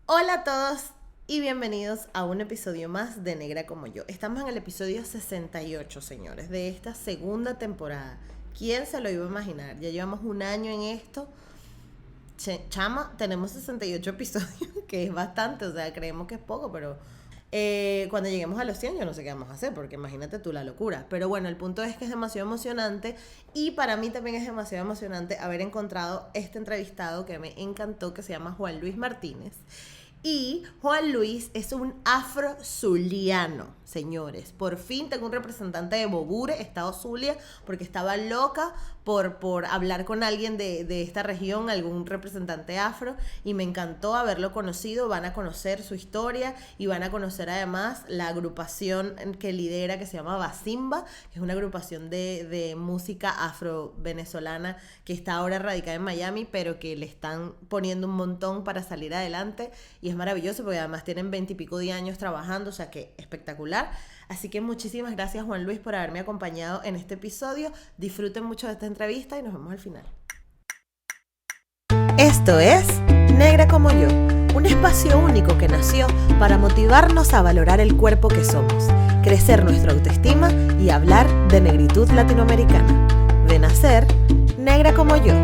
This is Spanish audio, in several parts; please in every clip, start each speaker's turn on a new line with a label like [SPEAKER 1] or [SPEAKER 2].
[SPEAKER 1] Hola a todos y bienvenidos a un episodio más de Negra como yo. Estamos en el episodio 68, señores, de esta segunda temporada. ¿Quién se lo iba a imaginar? Ya llevamos un año en esto. Chama, tenemos 68 episodios, que es bastante, o sea, creemos que es poco, pero cuando lleguemos a los 100 yo no sé qué vamos a hacer, porque imagínate tú la locura. Pero bueno, el punto es que es demasiado emocionante y para mí también es demasiado emocionante haber encontrado este entrevistado que me encantó, que se llama Juan Luis Martínez. Y Juan Luis es un afro-zuliano, señores. Por fin tengo un representante de Bobure, Estado Zulia, porque estaba loca por hablar con alguien de esta región, algún representante afro, y me encantó haberlo conocido. Van a conocer su historia y van a conocer además la agrupación que lidera, que se llama Basimba, que es una agrupación de música afro-venezolana que está ahora radicada en Miami, pero que le están poniendo un montón para salir adelante y es maravilloso porque además tienen 20 y pico de años trabajando, o sea que espectacular. Así que muchísimas gracias Juan Luis por haberme acompañado en este episodio. Disfruten mucho de esta entrevista y nos vemos al final. Esto es Negra como yo, un espacio único que nació para motivarnos a valorar el cuerpo que somos, crecer nuestra autoestima y hablar de negritud latinoamericana. De nacer, negra como yo.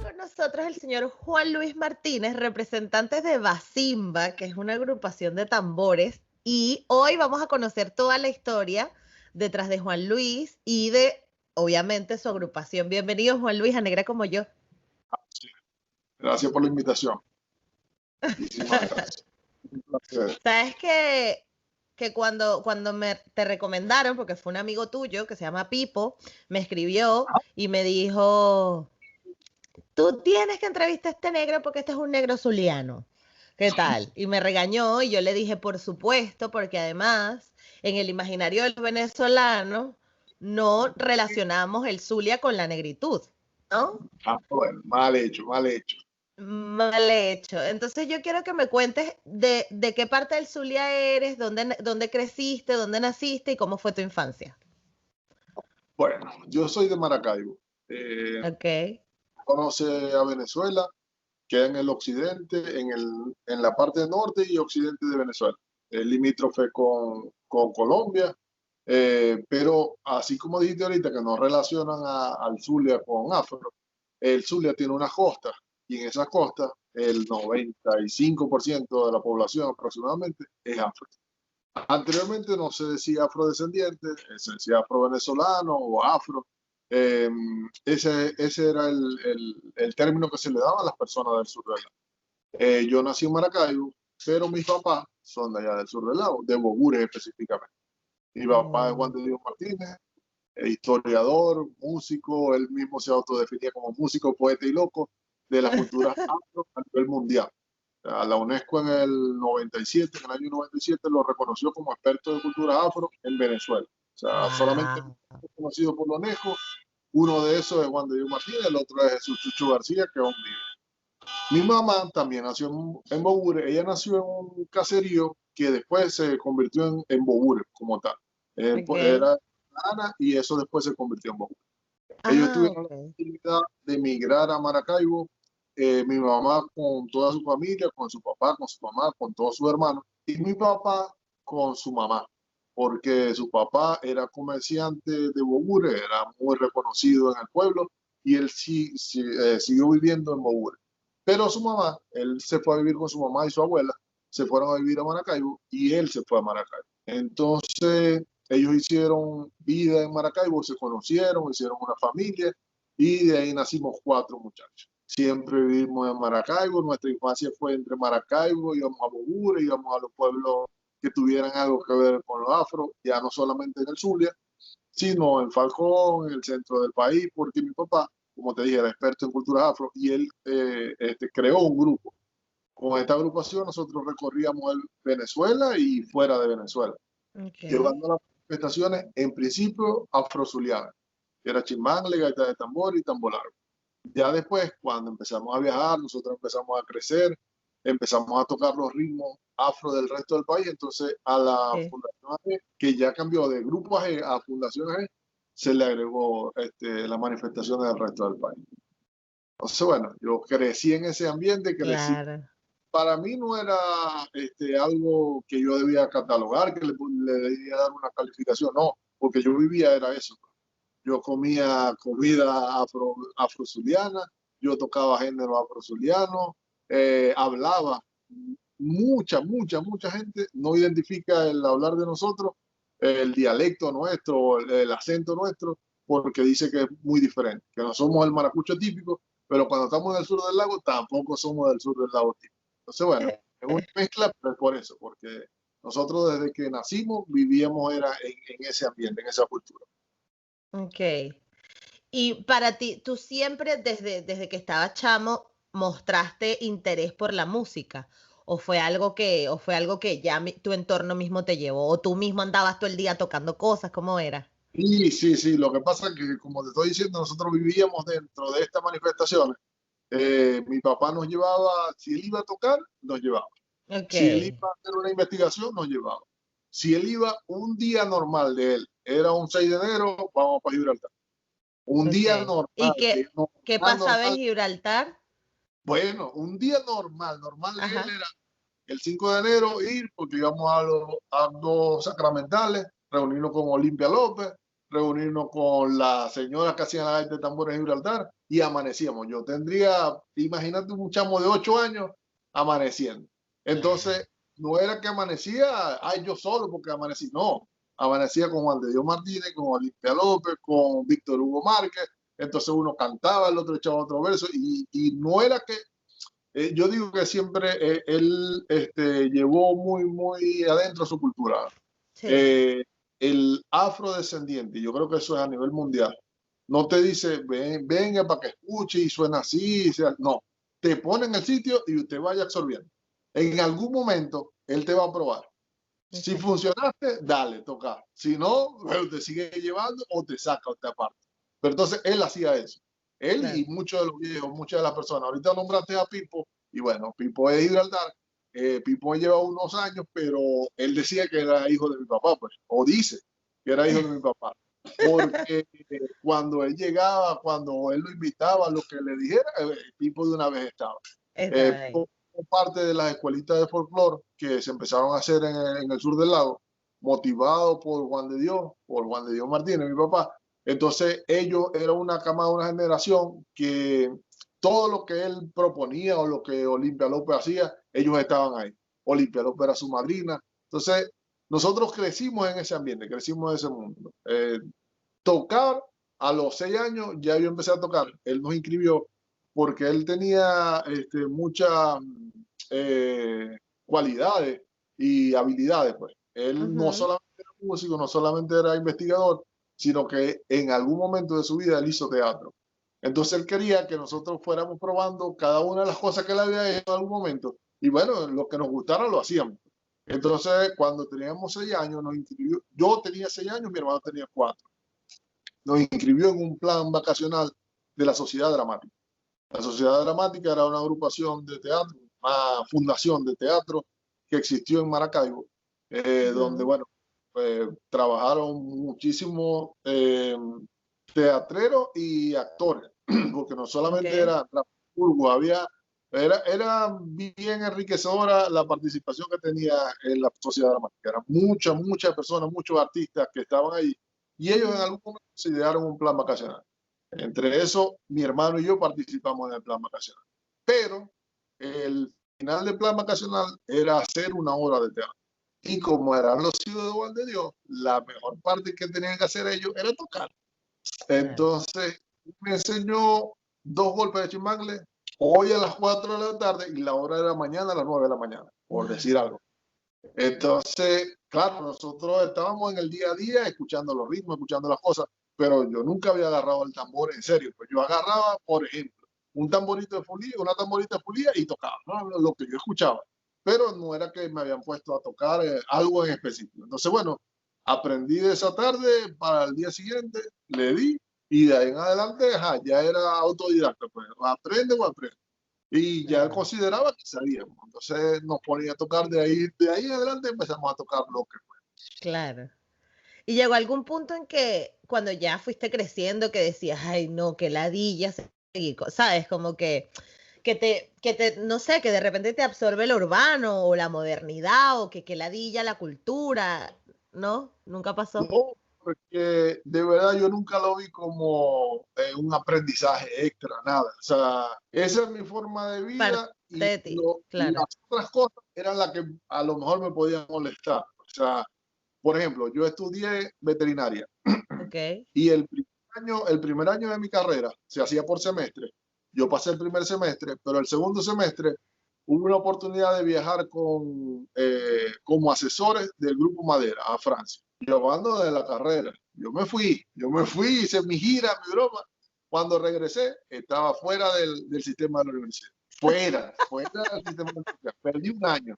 [SPEAKER 1] Con nosotros el señor Juan Luis Martínez, representante de Basimba, que es una agrupación de tambores, y hoy vamos a conocer toda la historia detrás de Juan Luis y de, obviamente, su agrupación. Bienvenido, Juan Luis, a Negra como yo.
[SPEAKER 2] Sí, gracias por la invitación. Muchísimas gracias. Un placer.
[SPEAKER 1] Sabes que cuando te recomendaron, porque fue un amigo tuyo que se llama Pipo, me escribió y me dijo, tú tienes que entrevistar a este negro porque este es un negro zuliano. ¿Qué tal? Y me regañó y yo le dije, por supuesto, porque además en el imaginario del venezolano no relacionamos el Zulia con la negritud, ¿no?
[SPEAKER 2] Bueno, mal hecho, mal hecho.
[SPEAKER 1] Mal hecho. Entonces yo quiero que me cuentes de qué parte del Zulia eres, dónde creciste, dónde naciste y cómo fue tu infancia.
[SPEAKER 2] Bueno, yo soy de Maracaibo. Eh,
[SPEAKER 1] Ok.
[SPEAKER 2] Conoce a Venezuela, queda en el occidente, en la parte norte y occidente de Venezuela. Es limítrofe con Colombia, pero así como dijiste ahorita que no relacionan al Zulia con Afro, el Zulia tiene una costa y en esa costa el 95% de la población aproximadamente es afro. Anteriormente no se decía afrodescendiente, se decía afro-venezolano o afro. Eh, ese era el término que se le daba a las personas del sur del lago. Yo nací en Maracaibo, pero mis papás son de allá del sur del lago, de Bogures específicamente. Mi papá es Juan
[SPEAKER 1] Oh.
[SPEAKER 2] de Dios Martínez, historiador, músico, él mismo se autodefinía como músico, poeta y loco de la cultura afro a nivel mundial. A la UNESCO en el 97, en el año 97, lo reconoció como experto de cultura afro en Venezuela. O sea, solamente
[SPEAKER 1] Wow.
[SPEAKER 2] conocido por la UNESCO. Uno de esos es Juan de Dios Martínez, el otro es Jesús Chucho García, que es un líder. Mi mamá también nació en Bogure. Ella nació en un caserío que después se convirtió en Bogure como tal.
[SPEAKER 1] Ok.
[SPEAKER 2] Era Ana y eso después se convirtió en Bogure. Ellos
[SPEAKER 1] Ah,
[SPEAKER 2] tuvieron la
[SPEAKER 1] ok.
[SPEAKER 2] oportunidad de emigrar a Maracaibo, mi mamá con toda su familia, con su papá, con su mamá, con todos sus hermanos, y mi papá con su mamá, porque su papá era comerciante de Bogure, era muy reconocido en el pueblo, y él siguió viviendo en Bogure. Pero su mamá, él se fue a vivir con su mamá y su abuela, se fueron a vivir a Maracaibo, y él se fue a Maracaibo. Entonces, ellos hicieron vida en Maracaibo, se conocieron, hicieron una familia y de ahí nacimos cuatro muchachos. Siempre vivimos en Maracaibo, nuestra infancia fue entre Maracaibo, íbamos a Bogure, íbamos a los pueblos que tuvieran algo que ver con los afro, ya no solamente en el Zulia, sino en Falcón, en el centro del país, porque mi papá, como te dije, era experto en cultura afro y él creó un grupo. Con esta agrupación nosotros recorríamos Venezuela y fuera de Venezuela
[SPEAKER 1] Ok.
[SPEAKER 2] llevando las manifestaciones en principio afrozulianas, que era chimangle, gaita de tambor y tambolar. Ya después, cuando empezamos a viajar, nosotros empezamos a crecer, empezamos a tocar los ritmos afro del resto del país, entonces a la
[SPEAKER 1] Sí.
[SPEAKER 2] Fundación AG, que ya cambió de Grupo AG a Fundación AG, se le agregó las manifestaciones del resto del país. Entonces, bueno, yo crecí en ese ambiente, crecí.
[SPEAKER 1] Claro.
[SPEAKER 2] Para mí no era algo que yo debía catalogar, que le debía dar una calificación, no, porque yo vivía era eso. Yo comía comida afrozuliana, yo tocaba género afrozuliano, hablaba. Mucha gente no identifica el hablar de nosotros, el dialecto nuestro, el acento nuestro, porque dice que es muy diferente, que no somos el maracucho típico, pero cuando estamos en el sur del lago tampoco somos del sur del lago típico. Entonces, bueno, es una mezcla, pero es por eso, porque nosotros desde que nacimos vivíamos era en ese ambiente, en esa cultura.
[SPEAKER 1] Ok. Y para ti, tú siempre desde que estabas chamo mostraste interés por la música, o fue algo que ya tu entorno mismo te llevó, o tú mismo andabas todo el día tocando cosas, ¿cómo era?
[SPEAKER 2] Sí, sí, sí. Lo que pasa es que, como te estoy diciendo, nosotros vivíamos dentro de estas manifestaciones. Mi papá nos llevaba, si él iba a tocar, nos llevaba.
[SPEAKER 1] Ok,
[SPEAKER 2] Si él iba a hacer una investigación, nos llevaba. Si él iba un día normal de él, era un 6 de enero, vamos para Gibraltar. Un día
[SPEAKER 1] ok. ¿Y
[SPEAKER 2] normal,
[SPEAKER 1] qué, qué pasaba en
[SPEAKER 2] normal.
[SPEAKER 1] Gibraltar?
[SPEAKER 2] Bueno, un día normal de él
[SPEAKER 1] Ajá,
[SPEAKER 2] era el 5 de enero ir, porque íbamos a los actos sacramentales, reunirnos con Olimpia López, reunirnos con las señoras que hacían la gaita de tambores en Gibraltar y amanecíamos. Yo tendría, imagínate un chamo de 8 años amaneciendo.
[SPEAKER 1] claro.
[SPEAKER 2] Entonces, no era que amanecía, ay, yo solo porque amanecí, no. Amanecía con Juan de Dios Martínez, con Olimpia López, con Víctor Hugo Márquez. Entonces uno cantaba, el otro echaba otro verso y no era que yo digo que siempre él llevó muy adentro su cultura.
[SPEAKER 1] Sí,
[SPEAKER 2] Eh, el afrodescendiente, yo creo que eso es a nivel mundial. No te dice, venga para que escuche y suena así. No, te pone en el sitio y usted vaya absorbiendo. En algún momento él te va a probar. Si
[SPEAKER 1] ok,
[SPEAKER 2] funcionaste, dale, toca. Si no, bueno, te sigue llevando o te saca o te aparte. Pero entonces él hacía eso. Él y
[SPEAKER 1] claro.
[SPEAKER 2] muchos de los viejos, muchas de las personas. Ahorita nombraste a Pipo, y bueno, Pipo es de Gibraltar. Pipo lleva unos años, pero él decía que era hijo de mi papá, pues, o dice que era hijo de mi papá. Porque cuando él llegaba, cuando él lo invitaba, lo que le dijera, Pipo de una vez estaba.
[SPEAKER 1] Estaba ahí.
[SPEAKER 2] Pipo parte de las escuelitas de folclore que se empezaron a hacer en el sur del lago, motivado por Juan de Dios Martínez, mi papá. Entonces ellos eran una camada, una generación que todo lo que él proponía o lo que Olimpia López hacía, ellos estaban ahí. Olimpia López era su madrina. Entonces nosotros crecimos en ese ambiente, crecimos en ese mundo. Tocar a los 6 años, ya yo empecé a tocar. Él nos inscribió porque él tenía muchas cualidades y habilidades. Pues. Él no
[SPEAKER 1] Ujú,
[SPEAKER 2] solamente era músico, no solamente era investigador, sino que en algún momento de su vida él hizo teatro. Entonces él quería que nosotros fuéramos probando cada una de las cosas que él había hecho en algún momento. Y bueno, lo que nos gustara lo hacíamos. Entonces, cuando teníamos 6 años, nos inscribió. Yo tenía 6 años, mi hermano tenía 4. Nos inscribió en un plan vacacional de la Sociedad Dramática. La Sociedad Dramática era una agrupación de teatro, una fundación de teatro que existió en Maracaibo, donde,
[SPEAKER 1] ujú,
[SPEAKER 2] bueno, trabajaron muchísimos teatreros y actores, porque no solamente
[SPEAKER 1] ok.
[SPEAKER 2] era dramaturgo, era bien enriquecedora la participación que tenía en la Sociedad Dramática. Eran muchas personas, muchos artistas que estaban ahí, y ellos en
[SPEAKER 1] Ujú,
[SPEAKER 2] algún momento se idearon un plan vacacional. Entre eso, mi hermano y yo participamos en el plan vacacional. Pero el final del plan vacacional era hacer una obra de teatro. Y como eran los hijos de Juan de Dios, la mejor parte que tenían que hacer ellos era tocar.
[SPEAKER 1] claro.
[SPEAKER 2] Entonces, me enseñó 2 golpes de chimangle, hoy a las 4 de la tarde y la hora de la mañana a las 9 de la mañana, por decir
[SPEAKER 1] Wow.
[SPEAKER 2] algo. Entonces, claro, nosotros estábamos en el día a día escuchando los ritmos, escuchando las cosas, pero yo nunca había agarrado el tambor en serio. Pues yo agarraba, por ejemplo, un tamborito de fulía, una tamborita de fulía y tocaba, ¿no? Lo que yo escuchaba. Pero no era que me habían puesto a tocar algo en específico. Entonces, bueno, aprendí de esa tarde para el día siguiente, le di y de ahí en adelante ya era autodidacta. Pues aprende o aprende y ya él
[SPEAKER 1] Claro,
[SPEAKER 2] consideraba que sabíamos. Entonces nos ponía a tocar de ahí en adelante empezamos a tocar lo que fue.
[SPEAKER 1] claro. Y llegó algún punto en que cuando ya fuiste creciendo que decías, ay no, qué ladilla ¿sabes? Como no sé, que de repente te absorbe lo urbano o la modernidad o que ladilla la cultura, ¿no? Nunca pasó.
[SPEAKER 2] No, porque de verdad yo nunca lo vi como un aprendizaje extra, nada. O sea, esa es mi forma de
[SPEAKER 1] Parte
[SPEAKER 2] vida
[SPEAKER 1] de ti,
[SPEAKER 2] y
[SPEAKER 1] claro.
[SPEAKER 2] las otras cosas eran las que a lo mejor me podían molestar. O sea, por ejemplo, yo estudié veterinaria
[SPEAKER 1] Ok.
[SPEAKER 2] y el primer año de mi carrera se hacía por semestre. Yo pasé el primer semestre, pero el segundo semestre hubo una oportunidad de viajar como asesores del Grupo Madera a Francia, llevando de la carrera. Yo me fui, hice mi gira, mi broma. Cuando regresé, estaba fuera del sistema de la universidad. Fuera del sistema de la universidad. Perdí un año,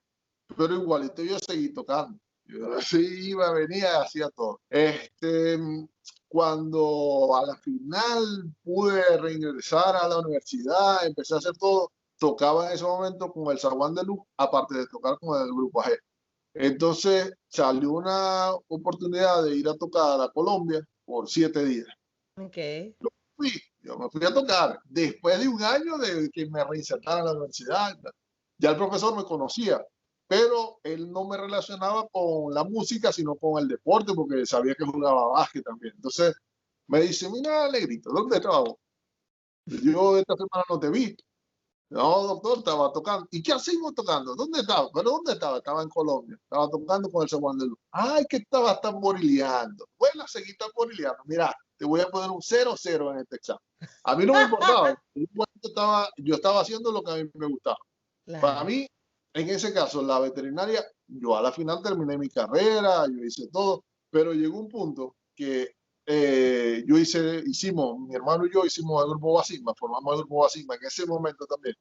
[SPEAKER 2] pero igualito yo seguí tocando. Yo sí iba, venía, hacía todo. Cuando a la final pude reingresar a la universidad, empecé a hacer todo, tocaba en ese momento con el Zaguán de Luz, aparte de tocar con el grupo AG. Entonces salió una oportunidad de ir a tocar a Colombia por 7 días.
[SPEAKER 1] Ok.
[SPEAKER 2] Fui, yo me fui a tocar después de un año de que me reinsertara en la universidad. Ya el profesor me conocía, pero él no me relacionaba con la música, sino con el deporte, porque sabía que jugaba básquet también. Entonces me dice, mira, Alegrito, ¿dónde trabajo? Yo esta semana no te vi. No, doctor, estaba tocando. ¿Y qué hacemos tocando? ¿Dónde estaba? ¿Pero dónde estaba? Estaba en Colombia. Estaba tocando con el San Juan de Luz. Ay, que estabas tamborileando. Bueno, seguí tamborileando. Mira, te voy a poner un 0-0 en este examen. A mí no me importaba. Yo estaba haciendo lo que a mí me gustaba. Para
[SPEAKER 1] Claro.
[SPEAKER 2] mí, en ese caso, la veterinaria, yo a la final terminé mi carrera, yo hice todo, pero llegó un punto que hicimos, mi hermano y yo hicimos el grupo Basimba, formamos el grupo Basimba en ese momento también.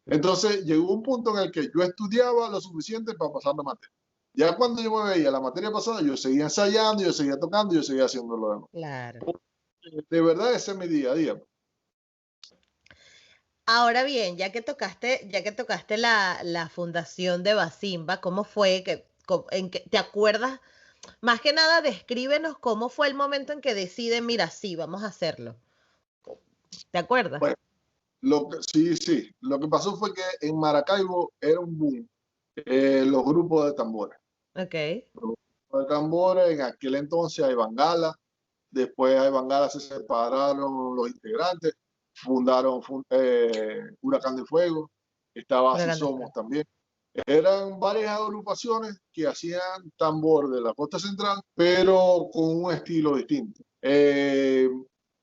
[SPEAKER 2] Entonces llegó un punto en el que yo estudiaba lo suficiente para pasar la materia. Ya cuando yo me veía la materia pasada, yo seguía ensayando, yo seguía tocando, yo seguía haciendo lo demás.
[SPEAKER 1] Claro.
[SPEAKER 2] De verdad, ese es mi día a día.
[SPEAKER 1] Ahora bien, ya que tocaste la fundación de Basimba, ¿cómo fue te acuerdas? Más que nada, descríbenos cómo fue el momento en que deciden, mira, sí, vamos a hacerlo. ¿Te acuerdas?
[SPEAKER 2] Bueno, sí, sí. Lo que pasó fue que en Maracaibo era un boom los grupos de tambores.
[SPEAKER 1] Ok.
[SPEAKER 2] Los grupos de tambores, en aquel entonces hay Bangala, después hay Bangala se separaron los integrantes, fundaron Huracán de Fuego, estaba Así
[SPEAKER 1] Huracán de
[SPEAKER 2] Somos
[SPEAKER 1] Fuego.
[SPEAKER 2] también. Eran varias agrupaciones que hacían tambor de la costa central, pero con un estilo distinto.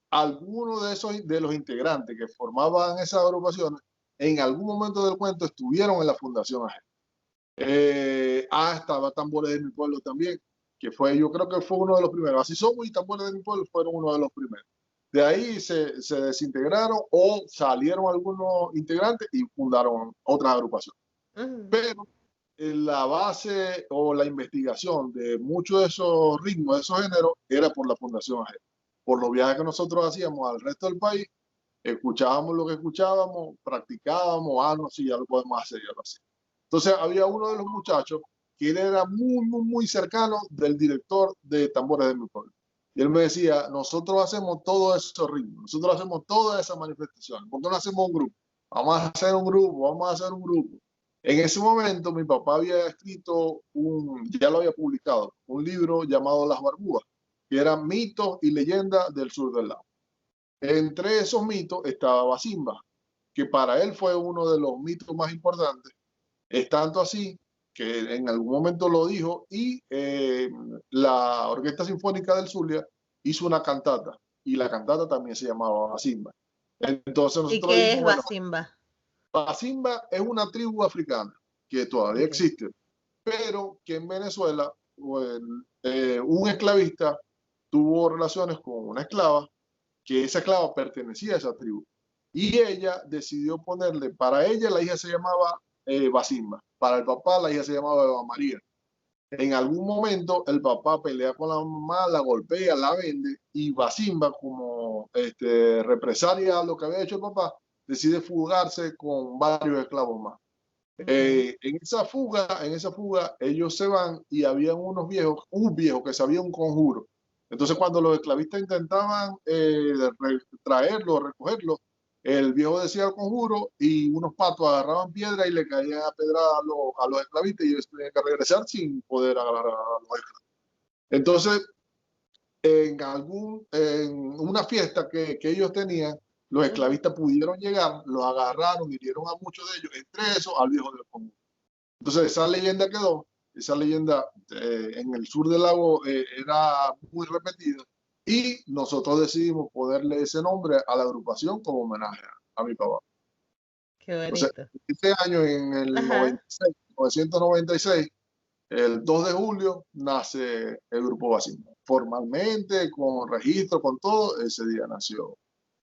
[SPEAKER 2] Algunos de los integrantes que formaban esas agrupaciones en algún momento del cuento estuvieron en la Fundación AG. Estaba Tambores de mi Pueblo también, que yo creo que fue uno de los primeros. Así Somos y Tambores de mi Pueblo fueron uno de los primeros. De ahí se desintegraron o salieron algunos integrantes y fundaron otras agrupaciones. Pero la base o la investigación de muchos de esos ritmos, de esos géneros, era por la Fundación AG. Por los viajes que nosotros hacíamos al resto del país, escuchábamos lo que escuchábamos, practicábamos, no, sí, ya lo podemos hacer, ya lo hacemos. Entonces había uno de los muchachos que él era muy cercano del director de Tambores de mi Pueblo. Y él me decía, nosotros hacemos todos esos ritmos, nosotros hacemos todas esas manifestaciones, ¿por qué no hacemos un grupo? Vamos a hacer un grupo, vamos a hacer un grupo. En ese momento mi papá había escrito, ya lo había publicado, un libro llamado Las Barbúas, que eran mitos y leyendas del sur del lago. Entre esos mitos estaba Basimba, que para él fue uno de los mitos más importantes. Es tanto así que en algún momento lo dijo y la Orquesta Sinfónica del Zulia hizo una cantata y la cantata también se llamaba Basimba. Entonces
[SPEAKER 1] ¿Y
[SPEAKER 2] nosotros
[SPEAKER 1] qué
[SPEAKER 2] dijimos,
[SPEAKER 1] es
[SPEAKER 2] bueno,
[SPEAKER 1] Basimba?
[SPEAKER 2] Basimba es una tribu africana que todavía
[SPEAKER 1] Okay.
[SPEAKER 2] existe, pero que en Venezuela pues, un esclavista tuvo relaciones con una esclava, que esa esclava pertenecía a esa tribu. Y ella decidió ponerle, para ella la hija se llamaba Basimba, para el papá la hija se llamaba Eva María. En algún momento el papá pelea con la mamá, la golpea, la vende y Basimba, como represalia a lo que había hecho el papá, decide fugarse con varios esclavos más.
[SPEAKER 1] Okay.
[SPEAKER 2] En esa fuga, ellos se van y habían un viejo que sabía un conjuro. Entonces, cuando los esclavistas intentaban traerlo, recogerlo, el viejo decía el conjuro y unos patos agarraban piedra y le caían a pedrada a los esclavistas y ellos tenían que regresar sin poder agarrar a los esclavos. Entonces, en una fiesta que ellos tenían, los esclavistas pudieron llegar, los agarraron, hirieron a muchos de ellos, entre esos al viejo del conjuro. Entonces, esa leyenda quedó, esa leyenda en el sur del lago era muy repetida y nosotros decidimos ponerle ese nombre a la agrupación como homenaje a mi papá.
[SPEAKER 1] Qué
[SPEAKER 2] Entonces,
[SPEAKER 1] bonito.
[SPEAKER 2] este año, en el
[SPEAKER 1] Ajá.
[SPEAKER 2] 996, el 2 de julio, nace el Grupo Basimba. Formalmente, con registro, con todo, ese día nació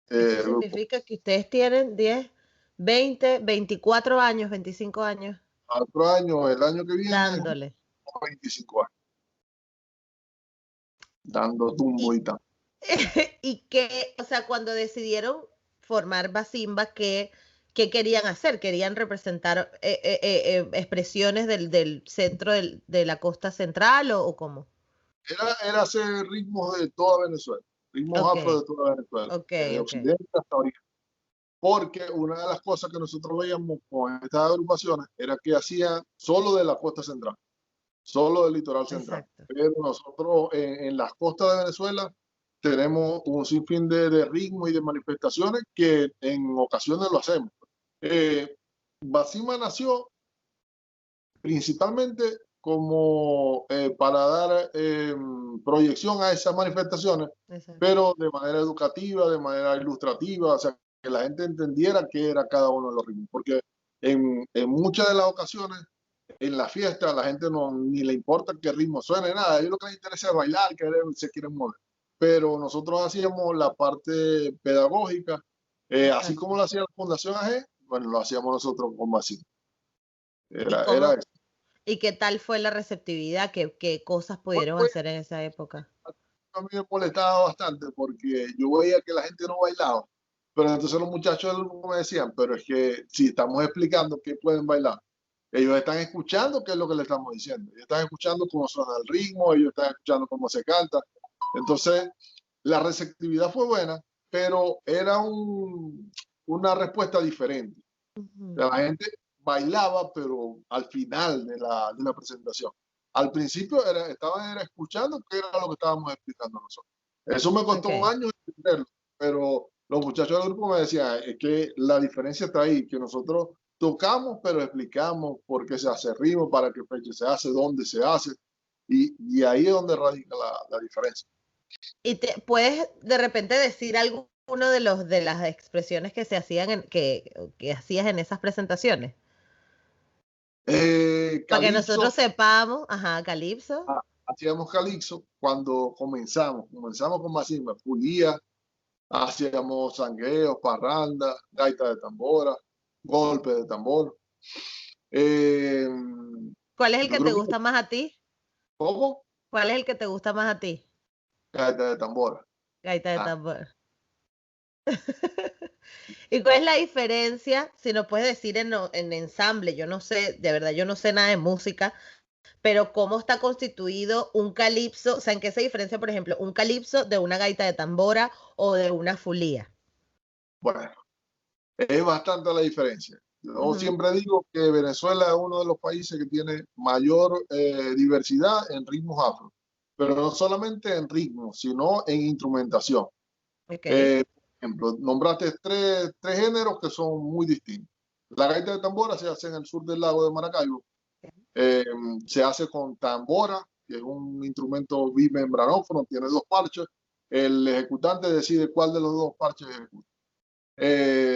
[SPEAKER 1] Eso
[SPEAKER 2] el grupo.
[SPEAKER 1] significa que ustedes tienen 10, 20, 24 años, 25 años
[SPEAKER 2] Otro año, el año que viene,
[SPEAKER 1] dándole.
[SPEAKER 2] 25 años, dando tumbo
[SPEAKER 1] Y,
[SPEAKER 2] y tal.
[SPEAKER 1] y que, o sea, cuando decidieron formar Basimba, ¿qué querían hacer? ¿Querían representar expresiones del centro de la costa central o cómo?
[SPEAKER 2] Era hacer ritmos de toda Venezuela, ritmos
[SPEAKER 1] Ok,
[SPEAKER 2] afro de toda Venezuela,
[SPEAKER 1] ok,
[SPEAKER 2] desde
[SPEAKER 1] ok.
[SPEAKER 2] Occidente hasta Oriente. Porque una de las cosas que nosotros veíamos con estas agrupaciones era que hacían solo de la costa central, solo del litoral central.
[SPEAKER 1] Exacto.
[SPEAKER 2] Pero nosotros en las costas de Venezuela tenemos un sinfín de ritmos y de manifestaciones que en ocasiones lo hacemos. Basima nació principalmente como para dar proyección a esas manifestaciones,
[SPEAKER 1] Exacto.
[SPEAKER 2] pero de manera educativa, de manera ilustrativa, o sea, que la gente entendiera qué era cada uno de los ritmos, porque en muchas de las ocasiones, en la fiesta, a la gente no, ni le importa qué ritmo suene, nada, a ellos lo que les interesa es bailar, que se quieren mover. Pero nosotros hacíamos la parte pedagógica, así como
[SPEAKER 1] Exacto.
[SPEAKER 2] lo hacía la Fundación AG, bueno, lo hacíamos nosotros con Basile.
[SPEAKER 1] ¿Y
[SPEAKER 2] Era
[SPEAKER 1] cómo,
[SPEAKER 2] eso.
[SPEAKER 1] y qué tal fue la receptividad? ¿Qué cosas pudieron
[SPEAKER 2] Pues,
[SPEAKER 1] hacer en esa época?
[SPEAKER 2] a mí me molestaba bastante porque yo veía que la gente no bailaba, pero entonces los muchachos del grupo me decían, pero es que si estamos explicando que pueden bailar, ellos están escuchando qué es lo que le estamos diciendo, ellos están escuchando cómo suena el ritmo, ellos están escuchando cómo se canta. Entonces, la receptividad fue buena, pero era una respuesta diferente.
[SPEAKER 1] Ujú.
[SPEAKER 2] La gente bailaba, pero al final de la presentación. Al principio estaban escuchando qué era lo que estábamos explicando nosotros. Eso me costó
[SPEAKER 1] Ok.
[SPEAKER 2] años entenderlo, pero los muchachos del grupo me decían, es que la diferencia está ahí, que nosotros tocamos, pero explicamos por qué se hace ritmo, para qué fecha se hace, dónde se hace, y ahí es donde radica la diferencia.
[SPEAKER 1] ¿Y puedes de repente decir alguno de las expresiones que se hacían que hacías en esas presentaciones? Para que nosotros
[SPEAKER 2] Calipso,
[SPEAKER 1] sepamos, ajá, Calipso.
[SPEAKER 2] hacíamos calipso cuando comenzamos con Masimba, Pulía, hacíamos sangueos, parranda, gaita de tambora, golpe de tambor. Eh,
[SPEAKER 1] ¿Cuál es el
[SPEAKER 2] yo
[SPEAKER 1] que te
[SPEAKER 2] creo que
[SPEAKER 1] gusta más a ti?
[SPEAKER 2] ¿cómo?
[SPEAKER 1] ¿Cuál es el que te gusta más a ti?
[SPEAKER 2] Gaita de tambora.
[SPEAKER 1] Gaita de
[SPEAKER 2] Ah,
[SPEAKER 1] tambor. ¿Y cuál es la diferencia? Si nos puedes decir en ensamble, yo no sé, de verdad, yo no sé nada de música, pero cómo está constituido un calipso, o sea, en qué se diferencia, por ejemplo, un calipso de una gaita de tambora o de una fulía.
[SPEAKER 2] bueno, es bastante la diferencia. Yo
[SPEAKER 1] Ujú.
[SPEAKER 2] siempre digo que Venezuela es uno de los países que tiene mayor diversidad en ritmos afro, pero no solamente en ritmos, sino en instrumentación.
[SPEAKER 1] Ok.
[SPEAKER 2] Por ejemplo, nombraste tres géneros que son muy distintos. La gaita de tambora se hace en el sur del lago de Maracaibo. Eh, Se hace con tambora, que es un instrumento bimembranófono, tiene dos parches. El ejecutante decide cuál de los dos parches ejecuta.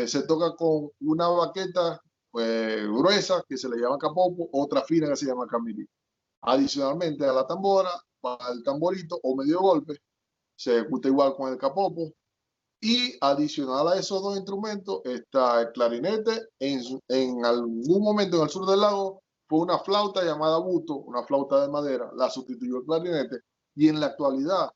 [SPEAKER 2] Se toca con una baqueta gruesa, que se le llama capopo, otra fina que se llama camiri. Adicionalmente a la tambora, va el tamborito o medio golpe, se ejecuta igual con el capopo, y adicional a esos dos instrumentos está el clarinete. En algún momento en el sur del lago fue una flauta llamada buto, una flauta de madera, la sustituyó el clarinete. Y en la actualidad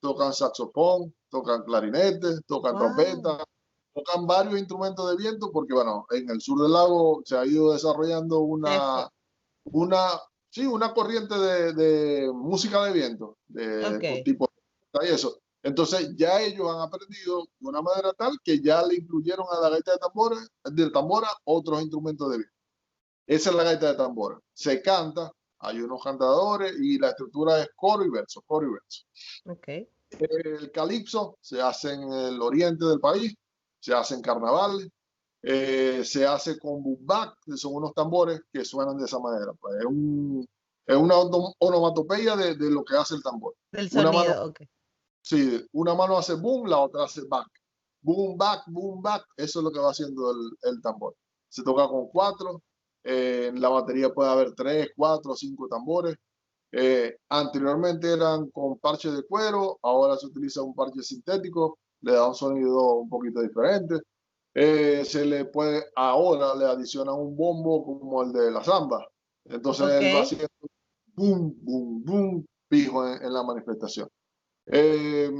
[SPEAKER 2] tocan saxofón, tocan clarinete, tocan
[SPEAKER 1] Wow.
[SPEAKER 2] trompeta, tocan varios instrumentos de viento porque, bueno, en el sur del lago se ha ido desarrollando una, sí, una corriente de música de viento,
[SPEAKER 1] Ok.
[SPEAKER 2] tipo y eso. Entonces ya ellos han aprendido de una manera tal que ya le incluyeron a la gaita de tambora otros instrumentos de viento. Esa es la gaita de tambora. Se canta, hay unos cantadores y la estructura es coro y verso, coro y verso.
[SPEAKER 1] Ok.
[SPEAKER 2] El calipso se hace en el oriente del país, se hace en carnavales, se hace con bumbak, que son unos tambores que suenan de esa manera. Pues es una onomatopeya de lo que hace el tambor.
[SPEAKER 1] Del
[SPEAKER 2] Una mano,
[SPEAKER 1] sonido, ok.
[SPEAKER 2] sí, una mano hace boom, la otra hace back. Boom, back, eso es lo que va haciendo el tambor. Se toca con cuatro, en la batería puede haber 3, 4, 5 tambores. Anteriormente eran con parches de cuero, ahora se utiliza un parche sintético, le da un sonido un poquito diferente. Ahora le adicionan un bombo como el de la samba. Entonces
[SPEAKER 1] Ok.
[SPEAKER 2] él va haciendo boom, fijo en la manifestación. Me
[SPEAKER 1] Y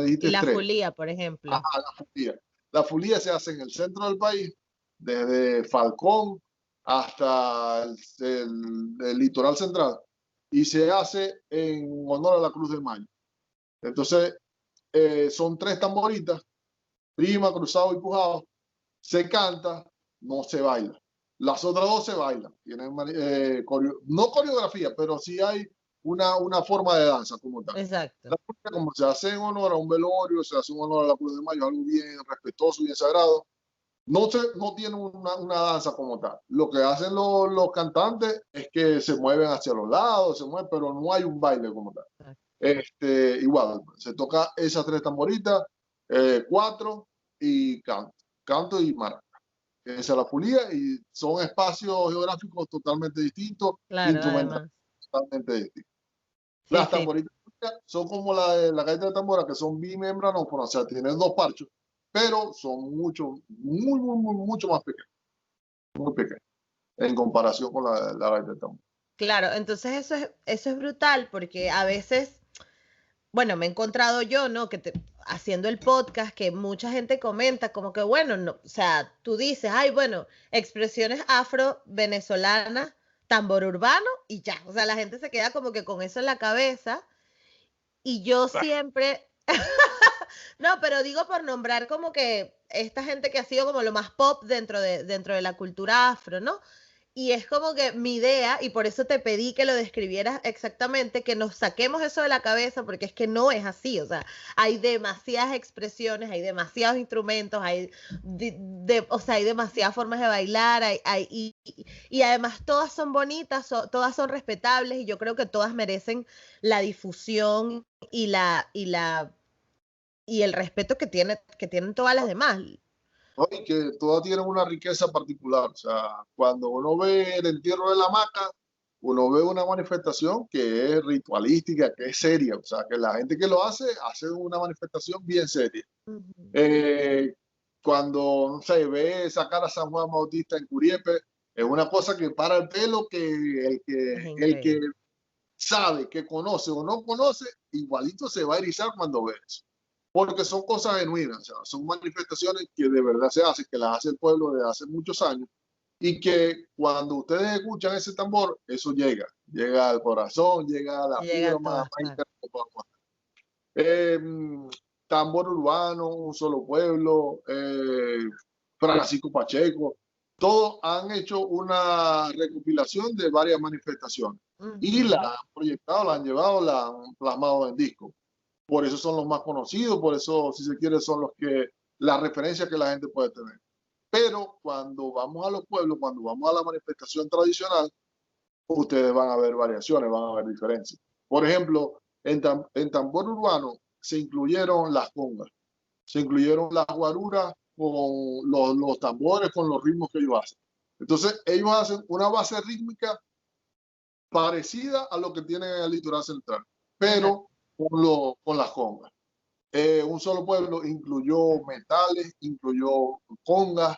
[SPEAKER 2] dijiste
[SPEAKER 1] la
[SPEAKER 2] tres.
[SPEAKER 1] fulía, por ejemplo.
[SPEAKER 2] La fulía. La fulía se hace en el centro del país, desde Falcón hasta el litoral central, y se hace en honor a la Cruz de Mayo. Entonces, son tres tamboritas, prima, cruzado y pujado, se canta, no se baila. Las otras dos se bailan, tienen no coreografía, pero sí hay una forma de danza como tal.
[SPEAKER 1] Exacto.
[SPEAKER 2] La música, como se hace en honor a un velorio, se hace en honor a la Cruz de Mayo, algo bien respetuoso, bien sagrado, no tiene una danza como tal. Lo que hacen los cantantes es que se mueven hacia los lados, pero no hay un baile como tal. Igual, se toca esas tres tamboritas, cuatro y canto y maraca. Esa es la fulía y son espacios geográficos totalmente distintos,
[SPEAKER 1] Claro,
[SPEAKER 2] instrumentales
[SPEAKER 1] además.
[SPEAKER 2] totalmente distintos.
[SPEAKER 1] Sí,
[SPEAKER 2] Las
[SPEAKER 1] sí.
[SPEAKER 2] tamboritas son como la gaita de tambora, que son bimembranófonas, o sea, tienen dos parchos, pero son mucho más pequeños, muy pequeños, en comparación con la gaita de tambora.
[SPEAKER 1] Claro, entonces eso es brutal porque a veces, bueno, me he encontrado yo, ¿no? Haciendo el podcast, que mucha gente comenta como que, bueno, no, o sea, tú dices, ay, bueno, expresiones afro-venezolanas, tambor urbano y ya. O sea, la gente se queda como que con eso en la cabeza y yo siempre, no, pero digo por nombrar como que esta gente que ha sido como lo más pop dentro de la cultura afro, ¿no? Y es como que mi idea, y por eso te pedí que lo describieras exactamente, que nos saquemos eso de la cabeza, porque es que no es así, o sea, hay demasiadas expresiones, hay demasiados instrumentos, o sea, hay demasiadas formas de bailar, y además todas son bonitas, todas son respetables, y yo creo que todas merecen la difusión y el respeto que tienen todas las demás.
[SPEAKER 2] ¿No? Y que todas tienen una riqueza particular. O sea, cuando uno ve el entierro de la hamaca, uno ve una manifestación que es ritualística, que es seria. O sea, que la gente que lo hace una manifestación bien seria.
[SPEAKER 1] Ujú.
[SPEAKER 2] Eh, Cuando, no sé, ve sacar a San Juan Bautista en Curiepe, es una cosa que para el pelo, que
[SPEAKER 1] Es
[SPEAKER 2] el que
[SPEAKER 1] increíble.
[SPEAKER 2] sabe, que conoce o no conoce, igualito se va a erizar cuando ve eso. Porque son cosas genuinas, o sea, son manifestaciones que de verdad se hacen, que las hace el pueblo desde hace muchos años, y que cuando ustedes escuchan ese tambor, eso llega al corazón, llega a la
[SPEAKER 1] Llega
[SPEAKER 2] fibra
[SPEAKER 1] a
[SPEAKER 2] más,
[SPEAKER 1] todas
[SPEAKER 2] más
[SPEAKER 1] partes.
[SPEAKER 2] interna que podamos hacer. Eh, Tambor urbano, un solo pueblo, Francisco Pacheco, todos han hecho una recopilación de varias manifestaciones y la
[SPEAKER 1] Ujú.
[SPEAKER 2] han proyectado, la han llevado, la han plasmado en disco. Por eso son los más conocidos, por eso, si se quiere, son la referencia que la gente puede tener. Pero cuando vamos a los pueblos, cuando vamos a la manifestación tradicional, ustedes van a ver variaciones, van a ver diferencias. Por ejemplo, en tambor urbano se incluyeron las congas, se incluyeron las guaruras con los tambores, con los ritmos que ellos hacen. Entonces, ellos hacen una base rítmica parecida a lo que tienen en el litoral central,
[SPEAKER 1] Exacto.
[SPEAKER 2] pero con las congas. Un solo pueblo incluyó metales, incluyó congas,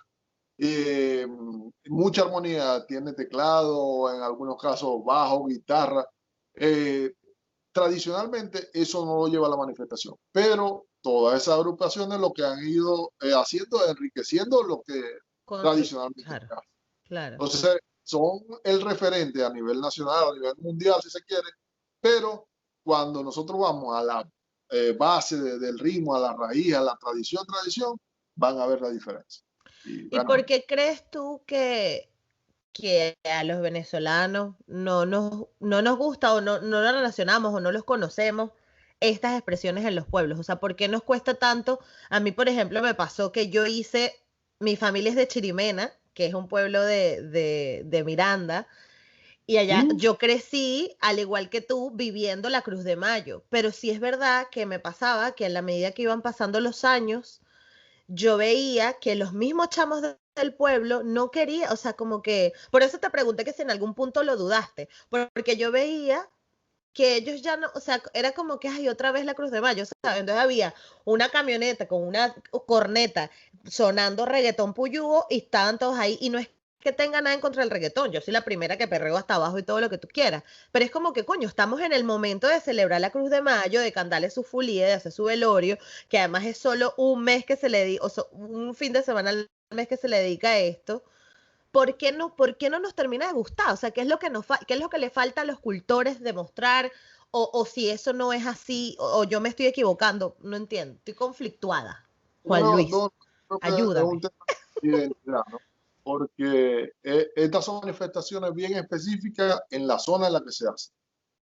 [SPEAKER 2] mucha armonía, tiene teclado, en algunos casos bajo, guitarra. Eh, Tradicionalmente eso no lo lleva a la manifestación, pero todas esas agrupaciones lo que han ido haciendo es enriqueciendo lo que tradicionalmente
[SPEAKER 1] Claro,
[SPEAKER 2] se hace.
[SPEAKER 1] claro.
[SPEAKER 2] Entonces son el referente a nivel nacional, a nivel mundial si se quiere, pero cuando nosotros vamos a la base del ritmo, a la raíz, a la tradición, van a ver la diferencia. Y
[SPEAKER 1] ¿Y
[SPEAKER 2] bueno,
[SPEAKER 1] por qué crees tú que a los venezolanos no nos gusta o no lo relacionamos o no los conocemos estas expresiones en los pueblos? O sea, ¿por qué nos cuesta tanto? A mí, por ejemplo, me pasó que mi familia es de Chirimena, que es un pueblo de Miranda, y allá
[SPEAKER 2] mm,
[SPEAKER 1] yo crecí, al igual que tú, viviendo la Cruz de Mayo. Pero sí es verdad que me pasaba que a la medida que iban pasando los años, yo veía que los mismos chamos del pueblo no querían, o sea, como que, por eso te pregunté que si en algún punto lo dudaste, porque yo veía que ellos ya no, o sea, era como que, ay, otra vez la Cruz de Mayo, ¿sabes? Entonces había una camioneta con una corneta sonando reggaetón puyúo y estaban todos ahí, y no es que tenga nada en contra del reggaetón, yo soy la primera que perreo hasta abajo y todo lo que tú quieras, pero es como que, coño, estamos en el momento de celebrar la Cruz de Mayo, de cantarle su fulía, de hacer su velorio, que además es solo un mes que se le dedica, un fin de semana al mes que se le dedica a esto. Por qué no nos termina de gustar? O sea, ¿qué es lo que qué es lo que le falta a los cultores demostrar? O si eso no es así, o yo me estoy equivocando, no entiendo, estoy conflictuada. Juan
[SPEAKER 2] no,
[SPEAKER 1] Luis,
[SPEAKER 2] no, creo que es un
[SPEAKER 1] ayúdame.
[SPEAKER 2] tema de identidad, ¿no? Porque estas son manifestaciones bien específicas en la zona en la que se hacen.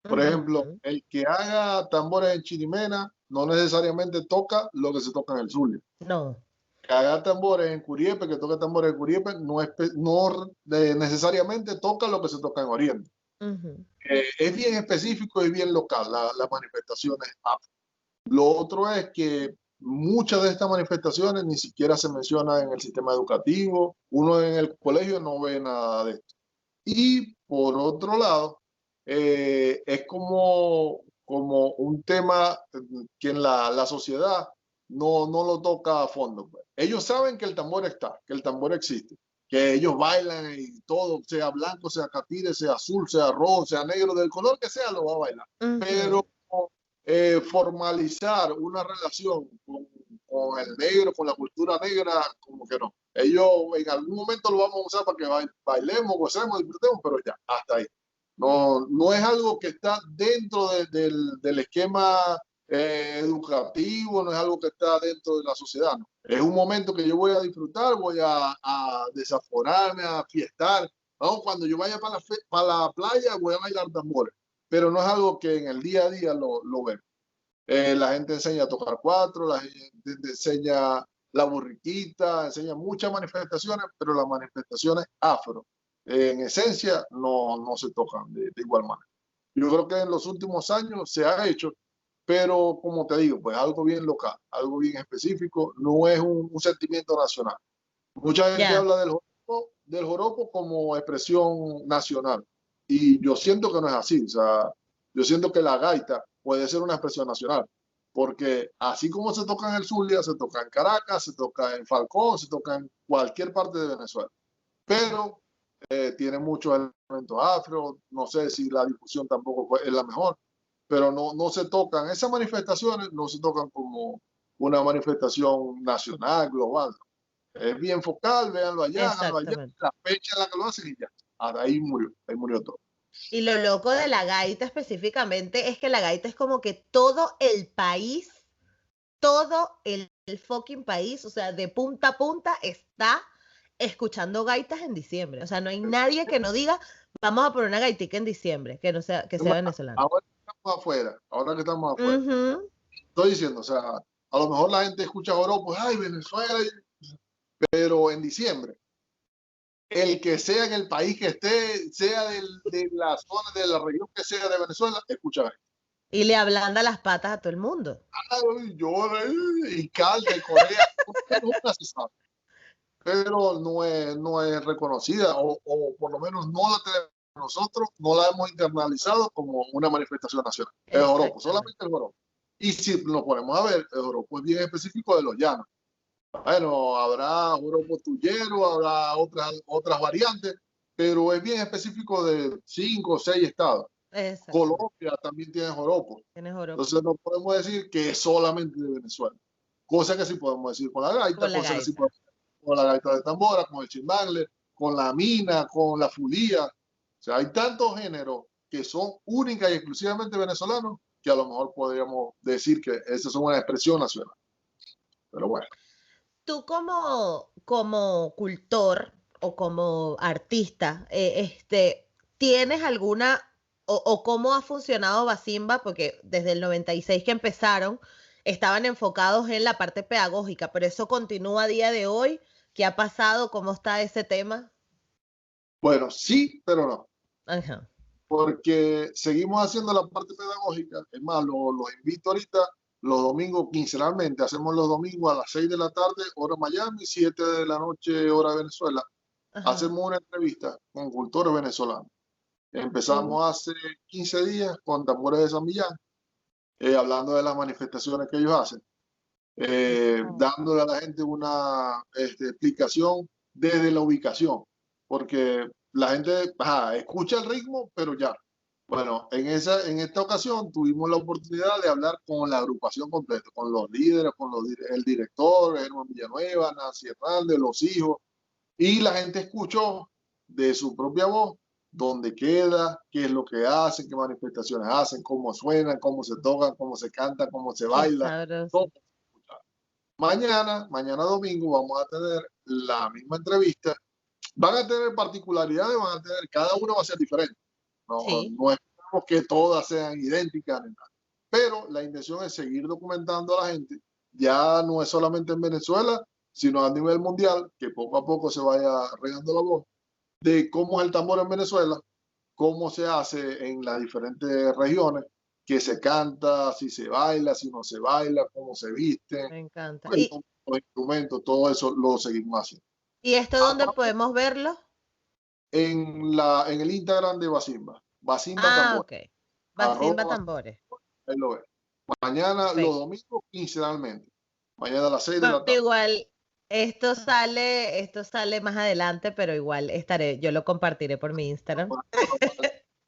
[SPEAKER 2] Por ejemplo,
[SPEAKER 1] Ujú.
[SPEAKER 2] el que haga tambores en Chirimena no necesariamente toca lo que se toca en el Zulia.
[SPEAKER 1] No.
[SPEAKER 2] Que haga tambores en Curiepe, que toque tambores en Curiepe, no necesariamente toca lo que se toca en Oriente.
[SPEAKER 1] Ujú.
[SPEAKER 2] Es bien específico y bien local las manifestaciones afro. Lo otro es que muchas de estas manifestaciones ni siquiera se mencionan en el sistema educativo. Uno en el colegio no ve nada de esto. Y por otro lado, es como un tema que en la sociedad no lo toca a fondo, pues. Ellos saben que el tambor está, que el tambor existe, que ellos bailan y todo, sea blanco, sea catire, sea azul, sea rojo, sea negro, del color que sea, lo va a bailar.
[SPEAKER 1] Ujú.
[SPEAKER 2] Pero formalizar una relación con el negro, con la cultura negra, como que no. Ellos en algún momento lo vamos a usar para que bailemos, gocemos, disfrutemos, pero ya, hasta ahí. No es algo que está dentro del esquema educativo, no es algo que está dentro de la sociedad. No. Es un momento que yo voy a disfrutar, voy a desaforarme, a fiestar. ¿No? Cuando yo vaya para la playa, voy a bailar tambores, pero no es algo que en el día a día lo vemos. La gente enseña a tocar cuatro, la gente enseña la burriquita, enseña muchas manifestaciones, pero las manifestaciones afro, en esencia, no se tocan de igual manera. Yo creo que en los últimos años se ha hecho, pero como te digo, pues algo bien local, algo bien específico, no es un sentimiento nacional. Mucha gente
[SPEAKER 1] Ya,
[SPEAKER 2] habla del joropo como expresión nacional y yo siento que no es así. O sea, yo siento que la gaita puede ser una expresión nacional, porque así como se toca en el Zulia, se toca en Caracas, se toca en Falcón, se toca en cualquier parte de Venezuela, pero tiene muchos elementos afro, no sé si la difusión tampoco es la mejor, pero no se tocan, esas manifestaciones no se tocan como una manifestación nacional, global. Es bien focal, véanlo allá,
[SPEAKER 1] exactamente.
[SPEAKER 2] la fecha en la que lo hacen y ya. Hasta ahí murió todo.
[SPEAKER 1] Y lo loco de la gaita específicamente es que la gaita es como que todo el fucking país, o sea, de punta a punta, está escuchando gaitas en diciembre. O sea, no hay nadie que no diga, vamos a poner una gaitica en diciembre, que sea venezolano.
[SPEAKER 2] Ahora que estamos afuera,
[SPEAKER 1] Ujú.
[SPEAKER 2] estoy diciendo, o sea, a lo mejor la gente escucha oro, pues, ay, Venezuela, pero en diciembre, el que sea en el país que esté, sea de la zona, de la región que sea de Venezuela, escucha.
[SPEAKER 1] Y le ablanda las patas a todo el mundo.
[SPEAKER 2] Ay, llora y canta y corea, nunca se sabe. Pero no es reconocida o por lo menos no la tenemos nosotros, no la hemos internalizado como una manifestación nacional. El joropo,
[SPEAKER 1] Exactamente.
[SPEAKER 2] solamente el joropo. Y si nos ponemos a ver, el joropo es bien específico de los llanos. Bueno, habrá joropo tuyero, habrá otras variantes, pero es bien específico de 5 o 6 estados.
[SPEAKER 1] Exactamente.
[SPEAKER 2] Colombia también tiene joropo.
[SPEAKER 1] Tienes joropo.
[SPEAKER 2] Entonces no podemos decir que es solamente de Venezuela. Cosa que sí podemos decir con la gaita,
[SPEAKER 1] Con la
[SPEAKER 2] cosa que sí
[SPEAKER 1] gaita.
[SPEAKER 2] podemos decir con la gaita de tambora, con el chimbangle, con la mina, con la fulía. O sea, hay tantos géneros que son únicas y exclusivamente venezolanos que a lo mejor podríamos decir que esa es una expresión nacional. Pero bueno.
[SPEAKER 1] Tú como cultor o como artista, ¿tienes alguna o cómo ha funcionado Basimba? Porque desde el 96 que empezaron, estaban enfocados en la parte pedagógica, pero eso continúa a día de hoy. ¿Qué ha pasado? ¿Cómo está ese tema?
[SPEAKER 2] Bueno, sí, pero no.
[SPEAKER 1] Ajá.
[SPEAKER 2] Porque seguimos haciendo la parte pedagógica. Es más, los invito ahorita los domingos quincenalmente. Hacemos los domingos a las 6 de la tarde, hora Miami, 7 de la noche, hora Venezuela.
[SPEAKER 1] Ajá.
[SPEAKER 2] Hacemos una entrevista con cultores venezolanos.
[SPEAKER 1] Cool.
[SPEAKER 2] Empezamos hace 15 días con Tambores de San Millán, hablando de las manifestaciones que ellos hacen,
[SPEAKER 1] Wow.
[SPEAKER 2] dándole a la gente una explicación desde la ubicación, porque la gente escucha el ritmo, pero ya. Bueno, en esta ocasión tuvimos la oportunidad de hablar con la agrupación completa, con los líderes, el director, Germán Villanueva, Nancy Hernández, los hijos, y la gente escuchó de su propia voz dónde queda, qué es lo que hacen, qué manifestaciones hacen, cómo suenan, cómo se tocan, cómo se canta, cómo se
[SPEAKER 1] Qué
[SPEAKER 2] baila.
[SPEAKER 1] sabroso.
[SPEAKER 2] Todo. Mañana domingo, vamos a tener la misma entrevista. Van a tener particularidades, cada uno va a ser diferente. No,
[SPEAKER 1] Sí.
[SPEAKER 2] no esperamos que todas sean idénticas ni nada. Pero la intención es seguir documentando a la gente. Ya no es solamente en Venezuela, sino a nivel mundial, que poco a poco se vaya regando la voz de cómo es el tambor en Venezuela, cómo se hace en las diferentes regiones, que se canta, si se baila, si no se baila, cómo se visten,
[SPEAKER 1] Me encanta.
[SPEAKER 2] pues, los instrumentos, todo eso lo seguimos haciendo.
[SPEAKER 1] ¿Y esto dónde
[SPEAKER 2] Aparte,
[SPEAKER 1] podemos verlo?
[SPEAKER 2] en el Instagram de Basimba, Basimba
[SPEAKER 1] Ah,
[SPEAKER 2] Tambor,
[SPEAKER 1] ok. Basimba
[SPEAKER 2] arroba,
[SPEAKER 1] Tambores.
[SPEAKER 2] ahí lo ves. Mañana, los
[SPEAKER 1] Perfecto.
[SPEAKER 2] domingos, quincenalmente. Mañana a las 6 de
[SPEAKER 1] Pero
[SPEAKER 2] la tarde.
[SPEAKER 1] igual, esto sale más adelante, pero igual yo lo compartiré por mi Instagram.
[SPEAKER 2] Va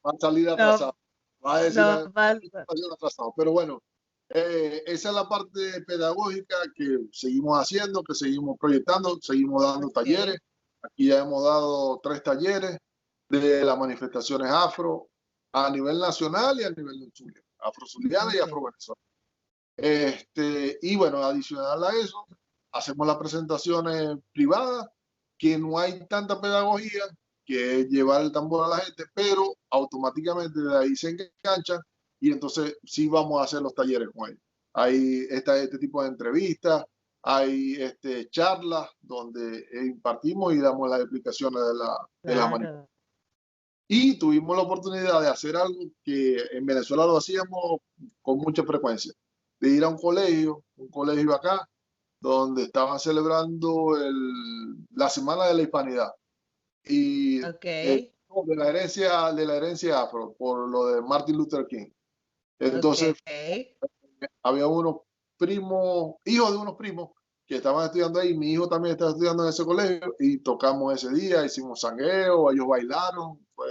[SPEAKER 2] a salir
[SPEAKER 1] No,
[SPEAKER 2] atrasado. Va a decir
[SPEAKER 1] no pasa.
[SPEAKER 2] atrasado. Pero bueno, esa es la parte pedagógica que seguimos haciendo, que seguimos proyectando, seguimos dando
[SPEAKER 1] Ok,
[SPEAKER 2] talleres. Aquí ya hemos dado 3 talleres de las manifestaciones afro a nivel nacional y a nivel zuliano, afro-zuliana y
[SPEAKER 1] ok.
[SPEAKER 2] afro-venezolana. Y bueno, adicional a eso, hacemos las presentaciones privadas, que no hay tanta pedagogía, que es llevar el tambor a la gente, pero automáticamente de ahí se enganchan y entonces sí vamos a hacer los talleres con ellos. Hay este tipo de entrevistas, hay charlas donde impartimos y damos las explicaciones de la manifestación.
[SPEAKER 1] Claro.
[SPEAKER 2] Y tuvimos la oportunidad de hacer algo que en Venezuela lo hacíamos con mucha frecuencia, de ir a un colegio acá, donde estaban celebrando la Semana de la Hispanidad y
[SPEAKER 1] Ok,
[SPEAKER 2] de la herencia afro, por lo de Martin Luther King.
[SPEAKER 1] ok.
[SPEAKER 2] Entonces, había unos primos, hijos de unos primos, que estaban estudiando ahí. Mi hijo también estaba estudiando en ese colegio y tocamos ese día, hicimos sangueo, ellos bailaron, fue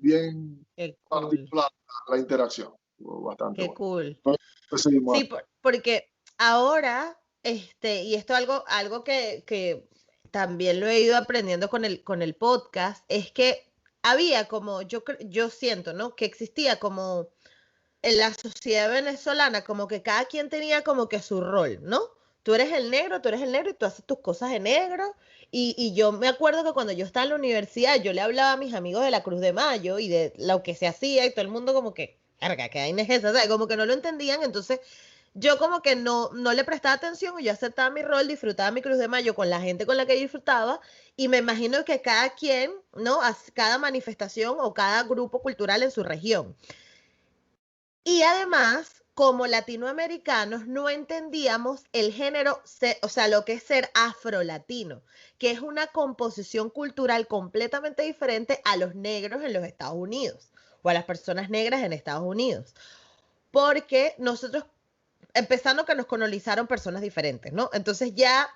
[SPEAKER 2] bien
[SPEAKER 1] Qué cool.
[SPEAKER 2] particular la interacción, fue bastante
[SPEAKER 1] Qué
[SPEAKER 2] bueno.
[SPEAKER 1] cool.
[SPEAKER 2] Entonces, seguimos
[SPEAKER 1] Sí,
[SPEAKER 2] así.
[SPEAKER 1] porque ahora, y esto algo que también lo he ido aprendiendo con el podcast, es que había como, yo siento, ¿no? Que existía como en la sociedad venezolana, como que cada quien tenía como que su rol, ¿no? Tú eres el negro y tú haces tus cosas de negro. Y yo me acuerdo que cuando yo estaba en la universidad, yo le hablaba a mis amigos de la Cruz de Mayo y de lo que se hacía y todo el mundo como que, carga, que vaina es esa, ¿sabes? Como que no lo entendían, entonces yo como que no le prestaba atención y yo aceptaba mi rol, disfrutaba mi Cruz de Mayo con la gente con la que disfrutaba y me imagino que cada quien, ¿no? Cada manifestación o cada grupo cultural en su región. Y además, como latinoamericanos, no entendíamos el género, o sea, lo que es ser afrolatino, que es una composición cultural completamente diferente a los negros en los Estados Unidos o a las personas negras en Estados Unidos. Porque nosotros empezando que nos colonizaron personas diferentes, ¿no? Entonces ya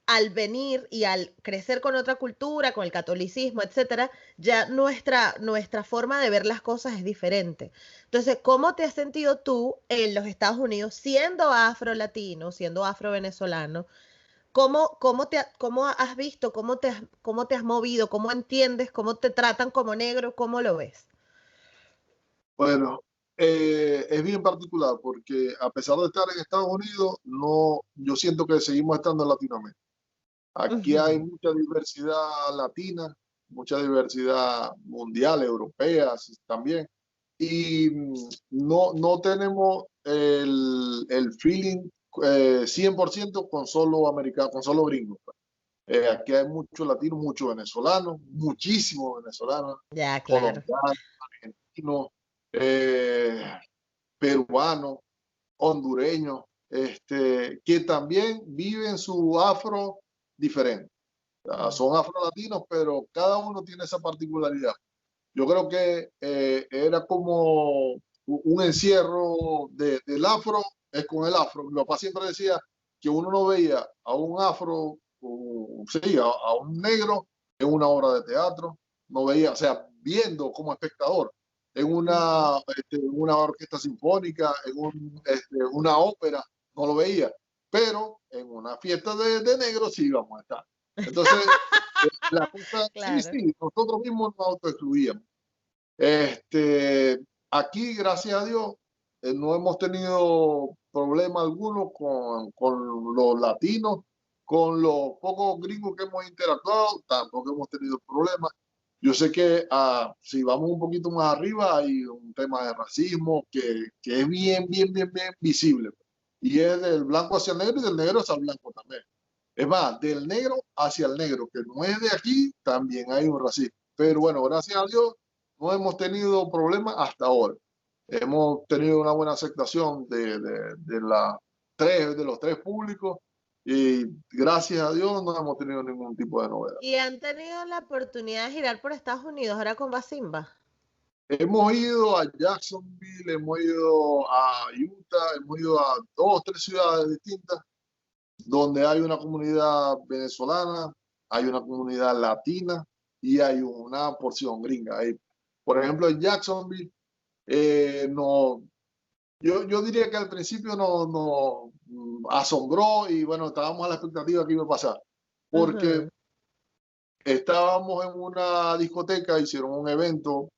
[SPEAKER 1] al venir y al crecer con otra cultura, con el catolicismo, etcétera, ya nuestra forma de ver las cosas es diferente. Entonces, ¿cómo te has sentido tú en los Estados Unidos siendo afro-latino, siendo afro-venezolano? ¿Cómo has visto, cómo te has movido, cómo entiendes, cómo te tratan como negro, cómo lo ves?
[SPEAKER 2] Bueno, Es bien particular porque a pesar de estar en Estados Unidos, no, yo siento que seguimos estando en Latinoamérica. Aquí hay
[SPEAKER 1] Ujú.
[SPEAKER 2] mucha diversidad latina, mucha diversidad mundial, europea también. Y no tenemos el feeling 100% con solo americano, con solo gringos. Pues. Aquí hay muchos latinos, muchos venezolanos, muchísimos venezolanos,
[SPEAKER 1] Ya, claro.
[SPEAKER 2] colombianos, argentinos, eh, peruanos, hondureños, que también viven su afro diferente.
[SPEAKER 1] Mm.
[SPEAKER 2] Son afrolatinos, pero cada uno tiene esa particularidad. Yo creo que era como un encierro del afro, es con el afro. Mi papá siempre decía que uno no veía a un afro, sí, a un negro en una obra de teatro, no veía, o sea, viendo como espectador en
[SPEAKER 1] Ujú.
[SPEAKER 2] una orquesta sinfónica, una ópera, no lo veía, pero en una fiesta de negros sí íbamos a estar. Entonces, la cosa, sí,
[SPEAKER 1] Claro.
[SPEAKER 2] sí, nosotros mismos nos autoexcluíamos. Este, Aquí, gracias a Dios, no hemos tenido problema alguno con los latinos, con los pocos gringos que hemos interactuado, tampoco hemos tenido problemas. Yo sé que si vamos un poquito más arriba hay un tema de racismo que es bien visible. Y es del blanco hacia el negro y del negro hacia el blanco también. Es más, del negro hacia el negro, que no es de aquí, también hay un racismo. Pero bueno, gracias a Dios, no hemos tenido problemas hasta ahora. Hemos tenido una buena aceptación de los tres públicos y gracias a Dios no hemos tenido ningún tipo de novedad.
[SPEAKER 1] ¿Y han tenido la oportunidad de girar por Estados Unidos ahora con Basimba?
[SPEAKER 2] Hemos ido a Jacksonville, hemos ido a Utah, hemos ido a dos, tres ciudades distintas donde hay una comunidad venezolana, hay una comunidad latina y hay una porción gringa. Ahí, por ejemplo, en Jacksonville, no, yo diría que al principio nos asombró y bueno, estábamos a la expectativa que iba a pasar, porque
[SPEAKER 1] Ujú.
[SPEAKER 2] estábamos en una discoteca, hicieron un evento,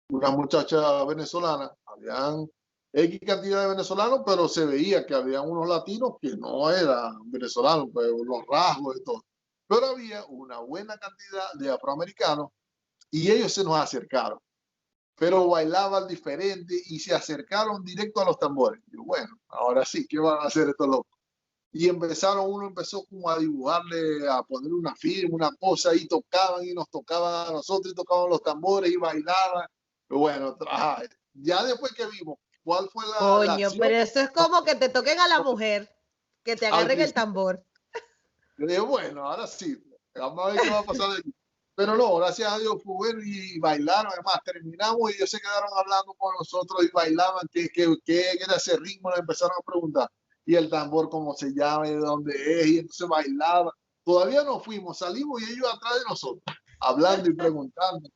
[SPEAKER 2] unas muchachas venezolanas, habían X cantidad de venezolanos, pero se veía que había unos latinos que no eran venezolanos, pues, los rasgos y todo. Pero había una buena cantidad de afroamericanos y ellos se nos acercaron, pero bailaban diferente y se acercaron directo a los tambores. Y yo, bueno, ahora sí, ¿qué van a hacer estos locos? Y uno empezó como a dibujarle, a poner una firma, una cosa, y tocaban y nos tocaban a nosotros y tocaban los tambores y bailaban. Pero bueno, ya después que vimos cuál fue la
[SPEAKER 1] Coño,
[SPEAKER 2] acción,
[SPEAKER 1] pero eso es como que te toquen a la mujer, que te
[SPEAKER 2] al
[SPEAKER 1] agarren el
[SPEAKER 2] principio
[SPEAKER 1] tambor.
[SPEAKER 2] yo dije, bueno, ahora sí, vamos a ver qué va a pasar de aquí. Pero no, gracias a Dios fue bueno y bailaron, además terminamos y ellos se quedaron hablando con nosotros y bailaban, qué era ese ritmo, nos empezaron a preguntar, y el tambor cómo se llama, y de dónde es, y entonces bailaba. Todavía no fuimos, salimos y ellos atrás de nosotros, hablando y preguntando.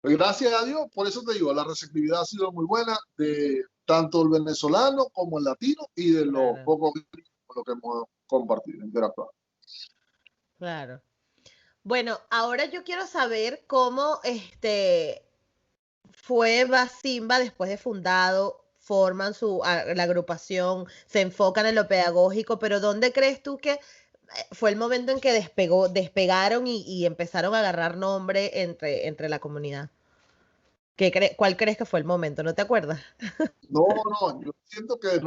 [SPEAKER 2] Pues gracias a Dios, por eso te digo, la receptividad ha sido muy buena de tanto el venezolano como el latino y de los
[SPEAKER 1] Claro,
[SPEAKER 2] pocos con los que hemos compartido, interactuado.
[SPEAKER 1] claro. Bueno, ahora yo quiero saber cómo fue Basimba después de fundado, forman la agrupación, se enfocan en lo pedagógico, pero ¿dónde crees tú que fue el momento en que despegaron y empezaron a agarrar nombre entre la comunidad? ¿Cuál crees que fue el momento? ¿No te acuerdas?
[SPEAKER 2] No, yo siento que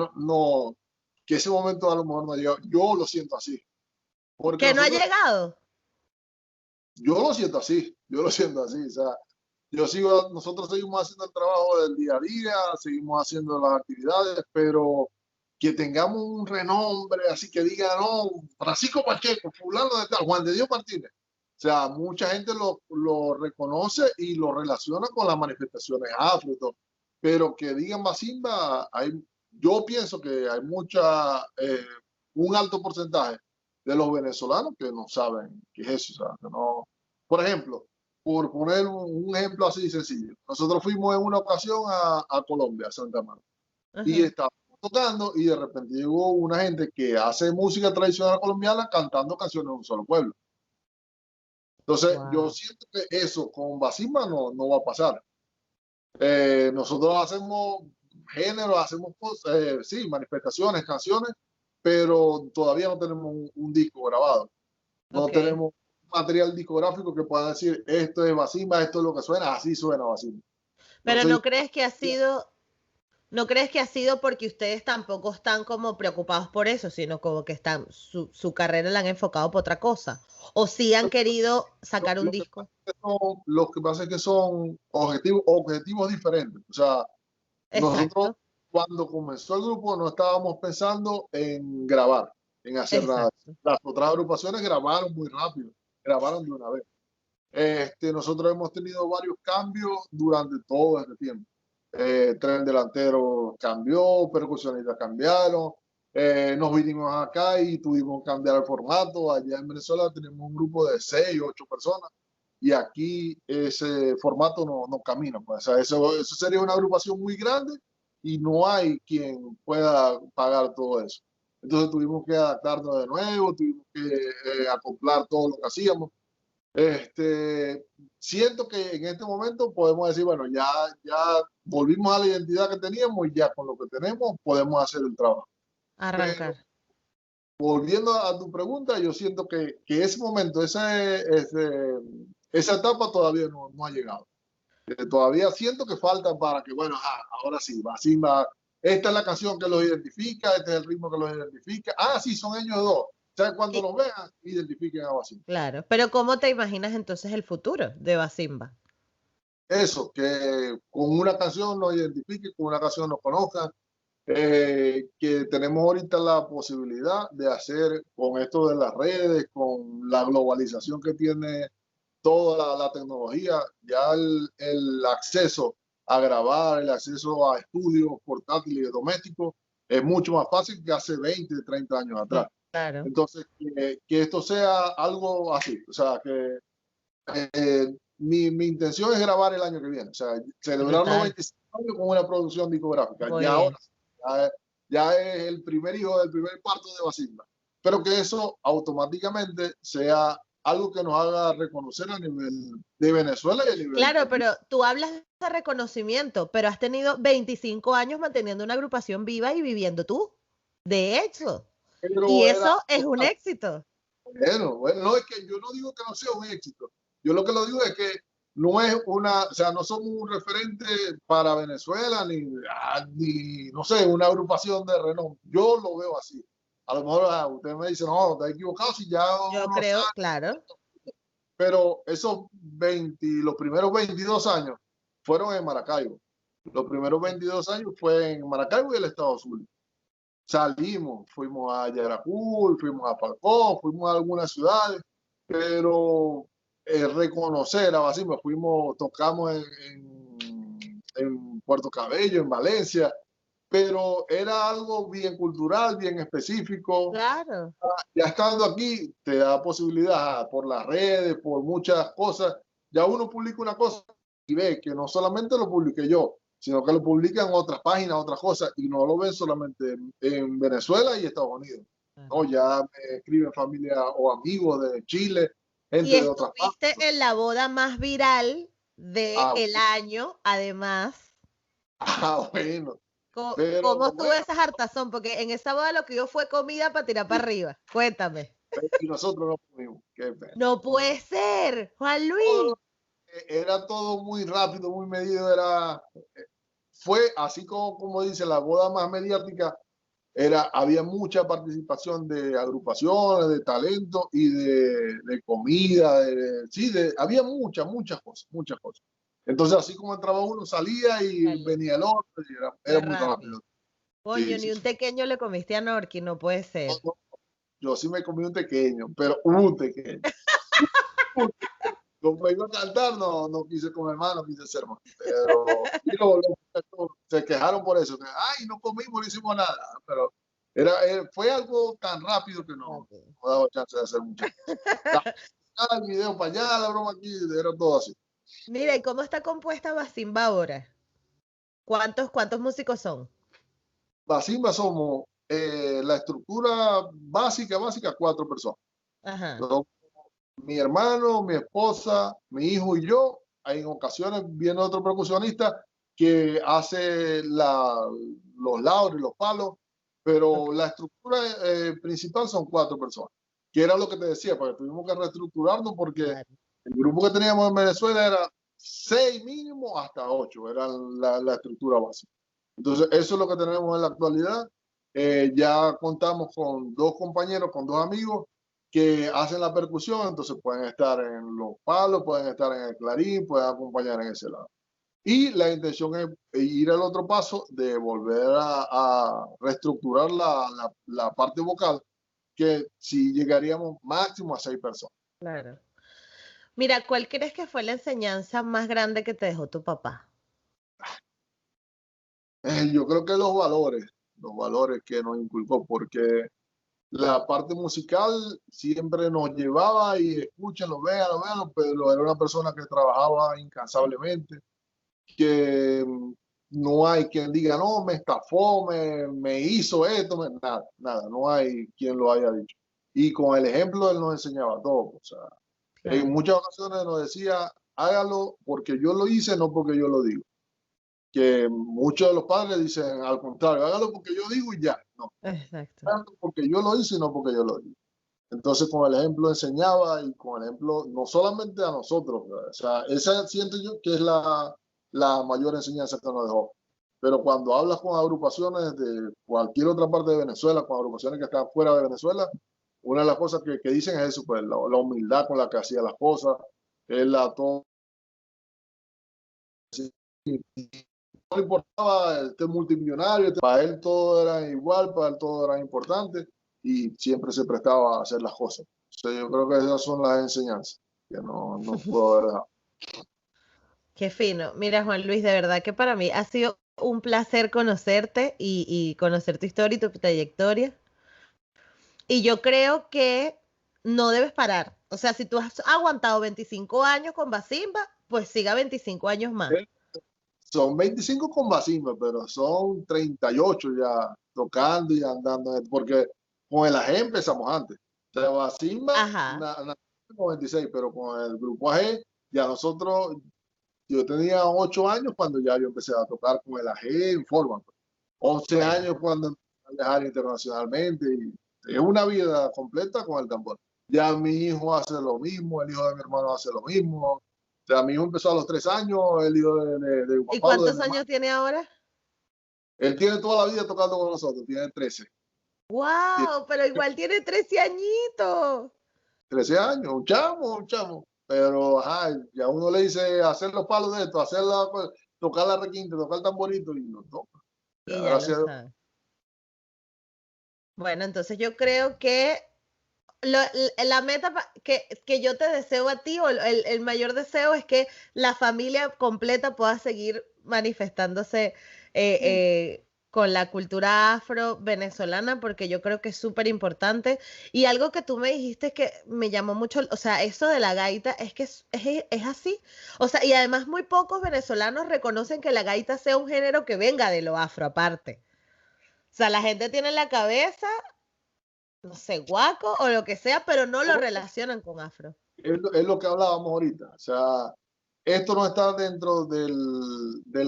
[SPEAKER 2] que ese momento a lo mejor no ha llegado. Yo lo siento así, porque
[SPEAKER 1] ¿Que no ha llegado?
[SPEAKER 2] yo lo siento así, yo lo siento así, o sea, nosotros seguimos haciendo el trabajo del día a día, seguimos haciendo las actividades, pero que tengamos un renombre, así que diga, no, Francisco Pacheco, fulano de tal, Juan de Dios Martínez. O sea, mucha gente lo reconoce y lo relaciona con las manifestaciones afro y todo, pero que digan Basimba, yo pienso que hay un alto porcentaje de los venezolanos que no saben qué es eso, o sea, que no. Por ejemplo, por poner un ejemplo así sencillo, nosotros fuimos en una ocasión a Colombia, a Santa Marta, y
[SPEAKER 1] Ajá.
[SPEAKER 2] estábamos tocando y de repente llegó una gente que hace música tradicional colombiana cantando canciones de un solo pueblo. Entonces, yo
[SPEAKER 1] Wow.
[SPEAKER 2] siento que eso con Basimba no va a pasar. Nosotros hacemos género, hacemos cosas, sí, manifestaciones, canciones, pero todavía no tenemos un disco grabado. No
[SPEAKER 1] Ok.
[SPEAKER 2] tenemos material discográfico que pueda decir esto es Basimba, esto es lo que suena, así suena Basimba.
[SPEAKER 1] Pero
[SPEAKER 2] Entonces,
[SPEAKER 1] ¿no crees que ha sido porque ustedes tampoco están como preocupados por eso, sino como que su carrera la han enfocado por otra cosa? ¿O sí han querido sacar un
[SPEAKER 2] lo que pasa
[SPEAKER 1] disco?
[SPEAKER 2] es que lo que pasa es que son objetivos diferentes. O sea, nosotros
[SPEAKER 1] Exacto,
[SPEAKER 2] cuando comenzó el grupo no estábamos pensando en grabar, en hacer nada.
[SPEAKER 1] exacto.
[SPEAKER 2] Las otras agrupaciones grabaron muy rápido, grabaron de una vez. Nosotros hemos tenido varios cambios durante todo este tiempo. Tren delantero cambió, percusionistas cambiaron, nos vinimos acá y tuvimos que cambiar el formato. Allá en Venezuela tenemos un grupo de 6, 8 personas y aquí ese formato no camina. Pues. O sea, eso sería una agrupación muy grande y no hay quien pueda pagar todo eso. Entonces tuvimos que adaptarnos de nuevo, tuvimos que acoplar todo lo que hacíamos. Este, Siento que en este momento podemos decir, bueno, ya volvimos a la identidad que teníamos y ya con lo que tenemos podemos hacer el trabajo. Pero
[SPEAKER 1] Arrancar.
[SPEAKER 2] volviendo a tu pregunta, yo siento que ese momento, esa etapa todavía no ha llegado. Todavía siento que falta para que, bueno, ahora sí, va, así va. Esta es la canción que los identifica, este es el ritmo que los identifica. Ah, sí, son ellos dos. O sea, cuando
[SPEAKER 1] Sí,
[SPEAKER 2] los vean, identifiquen a Basim.
[SPEAKER 1] claro. Pero ¿cómo te imaginas entonces el futuro de Basimba?
[SPEAKER 2] Eso, que con una canción nos identifique, con una canción nos conozcan, que tenemos ahorita la posibilidad de hacer con esto de las redes, con la globalización que tiene toda la tecnología, ya el acceso a grabar, el acceso a estudios portátiles y domésticos es mucho más fácil que hace 20, 30 años atrás.
[SPEAKER 1] Claro.
[SPEAKER 2] Entonces, que esto sea algo así, o sea, que mi intención es grabar el año que viene, o sea, celebrar los
[SPEAKER 1] Brutal.
[SPEAKER 2] 25 años con una producción discográfica.
[SPEAKER 1] Muy
[SPEAKER 2] Ya
[SPEAKER 1] bien.
[SPEAKER 2] ahora, ya es el primer hijo del primer parto de Basimba. Pero que eso automáticamente sea algo que nos haga reconocer a nivel de Venezuela y a nivel
[SPEAKER 1] Claro,
[SPEAKER 2] mundial.
[SPEAKER 1] pero tú hablas de reconocimiento, pero has tenido 25 años manteniendo una agrupación viva y viviendo tú. De hecho. Y
[SPEAKER 2] Pero era
[SPEAKER 1] eso es un éxito.
[SPEAKER 2] bueno, no es que yo no digo que no sea un éxito. Yo lo que lo digo es que no es una, o sea, no somos un referente para Venezuela ni no sé, una agrupación de renombre. Yo lo veo así. A lo mejor usted me dice, no, está equivocado si ya
[SPEAKER 1] Yo
[SPEAKER 2] uno
[SPEAKER 1] creo,
[SPEAKER 2] sabe,
[SPEAKER 1] claro.
[SPEAKER 2] pero los primeros 22 años fueron en Maracaibo. Los primeros 22 años fue en Maracaibo y el Estado Zulia. Salimos, fuimos a Yaracuy, fuimos a Falcón, fuimos a algunas ciudades, pero reconocer a Basimba, tocamos en Puerto Cabello, en Valencia, pero era algo bien cultural, bien específico.
[SPEAKER 1] Claro.
[SPEAKER 2] Ya estando aquí, te da posibilidad por las redes, por muchas cosas. Ya uno publica una cosa y ve que no solamente lo publiqué yo, sino que lo publican otras páginas, otras cosas, y no lo ven solamente en Venezuela y Estados Unidos.
[SPEAKER 1] Claro.
[SPEAKER 2] No, ya me escriben familia o amigos de Chile,
[SPEAKER 1] Y
[SPEAKER 2] gente de otras
[SPEAKER 1] estuviste
[SPEAKER 2] partes.
[SPEAKER 1] en la boda más viral
[SPEAKER 2] Ah,
[SPEAKER 1] del año, además.
[SPEAKER 2] bueno,
[SPEAKER 1] ¿Cómo
[SPEAKER 2] pero
[SPEAKER 1] estuvo
[SPEAKER 2] bueno,
[SPEAKER 1] esa hartazón? Porque en esa boda lo que yo fue comida para tirar para arriba. Cuéntame.
[SPEAKER 2] y nosotros no pudimos, qué pena.
[SPEAKER 1] No puede ser, Juan
[SPEAKER 2] Todo,
[SPEAKER 1] Luis.
[SPEAKER 2] era todo muy rápido, muy medido, fue así como dice la boda más mediática, había mucha participación de agrupaciones, de talento y de comida, sí, había muchas cosas, muchas cosas. Entonces, así como entraba uno, salía y
[SPEAKER 1] Dale,
[SPEAKER 2] venía el otro, y
[SPEAKER 1] qué
[SPEAKER 2] era muy
[SPEAKER 1] rápido.
[SPEAKER 2] rápido.
[SPEAKER 1] Coño,
[SPEAKER 2] Sí,
[SPEAKER 1] ni
[SPEAKER 2] sí,
[SPEAKER 1] un
[SPEAKER 2] sí.
[SPEAKER 1] pequeño le comiste a Norky, no puede
[SPEAKER 2] No,
[SPEAKER 1] ser.
[SPEAKER 2] no, yo sí me comí un pequeño, pero un pequeño. Como iba a cantar, no quise comer más, no quise ser más. Pero y se quejaron por eso, que, ay, no comimos, no hicimos nada. Pero fue algo tan rápido que
[SPEAKER 1] Rápido.
[SPEAKER 2] no daba chance de hacer muchas cosas. El video para allá, la broma aquí, era todo así.
[SPEAKER 1] Mira, ¿y cómo está compuesta Basimba ahora? ¿Cuántos músicos son?
[SPEAKER 2] Basimba somos la estructura básica, 4 personas.
[SPEAKER 1] Ajá.
[SPEAKER 2] Somos mi hermano, mi esposa, mi hijo y yo. En ocasiones viene otro percusionista, que hace los lados y los palos,
[SPEAKER 1] Ok,
[SPEAKER 2] pero la estructura principal son 4 personas, que era lo que te decía, porque tuvimos que reestructurarnos porque
[SPEAKER 1] claro.
[SPEAKER 2] el grupo que teníamos en Venezuela era 6 mínimo hasta 8, era la estructura básica. Entonces, eso es lo que tenemos en la actualidad. Ya contamos con 2 compañeros, con 2 amigos que hacen la percusión, entonces pueden estar en los palos, pueden estar en el clarín, pueden acompañar en ese lado. Y la intención es ir al otro paso de volver a reestructurar la parte vocal, que si llegaríamos máximo a 6 personas.
[SPEAKER 1] Claro. Mira, ¿cuál crees que fue la enseñanza más grande que te dejó tu papá?
[SPEAKER 2] Yo creo que los valores que nos inculcó, porque la parte musical siempre nos llevaba y escúchenlo, véanlo, pero era una persona que trabajaba incansablemente, que no hay quien diga, no, me estafó, me hizo esto, nada, no hay quien lo haya dicho. Y con el ejemplo él nos enseñaba todo. O sea, en
[SPEAKER 1] Claro,
[SPEAKER 2] muchas ocasiones nos decía, hágalo porque yo lo hice, no porque yo lo digo. Que muchos de los padres dicen al contrario, hágalo porque yo digo y ya. No,
[SPEAKER 1] exacto.
[SPEAKER 2] hágalo porque yo lo hice y no porque yo lo digo. Entonces con el ejemplo enseñaba y con el ejemplo no solamente a nosotros, ¿verdad? O sea, esa siento yo que es la mayor enseñanza que nos dejó. Pero cuando hablas con agrupaciones de cualquier otra parte de Venezuela, con agrupaciones que están fuera de Venezuela, una de las cosas que dicen es eso, pues la humildad con la que hacía las cosas, él todo, no le importaba este multimillonario, para él todo era igual, para él todo era importante y siempre se prestaba a hacer las cosas. O sea, yo creo que esas son las enseñanzas que no puedo haber dejado.
[SPEAKER 1] Qué fino. Mira, Juan Luis, de verdad que para mí ha sido un placer conocerte y conocer tu historia y tu trayectoria. Y yo creo que no debes parar. O sea, si tú has aguantado 25 años con Basimba, pues siga 25 años más.
[SPEAKER 2] Son 25 con Basimba, pero son 38 ya tocando y andando, porque con el AG empezamos antes. O sea, Basimba
[SPEAKER 1] Ajá.
[SPEAKER 2] nació en 96, pero con el grupo AG ya nosotros, yo tenía 8 años cuando ya yo empecé a tocar con el AG en forma. 11
[SPEAKER 1] Bueno.
[SPEAKER 2] años cuando empecé a viajar internacionalmente y es una vida completa con el tambor. Ya mi hijo hace lo mismo, el hijo de mi hermano hace lo mismo. O sea, mi hijo empezó a los 3 años, el hijo de Juan
[SPEAKER 1] ¿Y
[SPEAKER 2] Pablo, de
[SPEAKER 1] cuántos
[SPEAKER 2] mi hermano.
[SPEAKER 1] años tiene ahora?
[SPEAKER 2] Él tiene toda la vida tocando con nosotros, tiene 13. Tiene
[SPEAKER 1] ¡Wow! Pero igual tiene 13 años.
[SPEAKER 2] 13 años, un chamo, un chamo. Pero, ajá, ya uno le dice hacer los palos de esto, pues, tocar la requinta, tocar el tamborito y lo toca. Ya,
[SPEAKER 1] Y ya lo
[SPEAKER 2] gracias a Dios.
[SPEAKER 1] sabe. Bueno, entonces yo creo que la meta que yo te deseo a ti, o el mayor deseo es que la familia completa pueda seguir manifestándose con la cultura afro-venezolana, porque yo creo que es súper importante. Y algo que tú me dijiste que me llamó mucho, o sea, eso de la gaita es que es así. O sea, y además muy pocos venezolanos reconocen que la gaita sea un género que venga de lo afro aparte. O sea, la gente tiene en la cabeza, no sé, guaco o lo que sea, pero no lo relacionan con afro.
[SPEAKER 2] Es lo que hablábamos ahorita. O sea, esto no está dentro de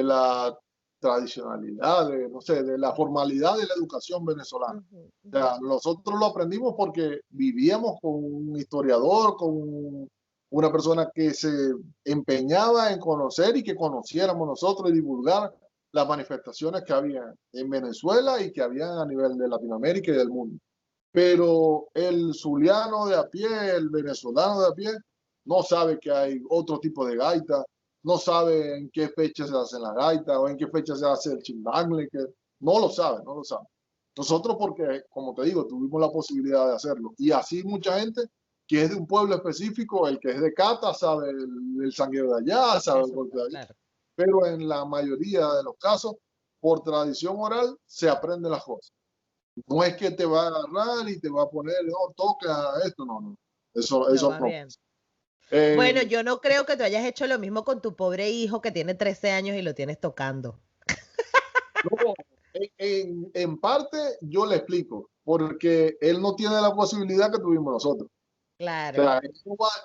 [SPEAKER 2] la tradicionalidad, no sé, de la formalidad de la educación venezolana.
[SPEAKER 1] Ujú,
[SPEAKER 2] O
[SPEAKER 1] ujú.
[SPEAKER 2] sea, nosotros lo aprendimos porque vivíamos con un historiador, con una persona que se empeñaba en conocer y que conociéramos nosotros y divulgar las manifestaciones que había en Venezuela y que había a nivel de Latinoamérica y del mundo. Pero el zuliano de a pie, el venezolano de a pie, no sabe que hay otro tipo de gaita, no sabe en qué fecha se hace la gaita o en qué fecha se hace el chimbangle, que no lo sabe, no lo sabe. Nosotros porque, como te digo, tuvimos la posibilidad de hacerlo. Y así mucha gente que es de un pueblo específico, el que es de Cata sabe el sanguero de allá, sabe el
[SPEAKER 1] Eso,
[SPEAKER 2] golpe de allá.
[SPEAKER 1] claro,
[SPEAKER 2] Pero en la mayoría de los casos, por tradición oral, se aprenden las cosas. No es que te va a agarrar y te va a poner, no, toca esto, no.
[SPEAKER 1] no
[SPEAKER 2] Eso
[SPEAKER 1] va
[SPEAKER 2] no.
[SPEAKER 1] bien.
[SPEAKER 2] Eh,
[SPEAKER 1] Bueno, yo no creo que tú hayas hecho lo mismo con tu pobre hijo que tiene 13 años y lo tienes tocando.
[SPEAKER 2] no, en parte yo le explico, porque él no tiene la posibilidad que tuvimos nosotros. O
[SPEAKER 1] Claro,
[SPEAKER 2] sea,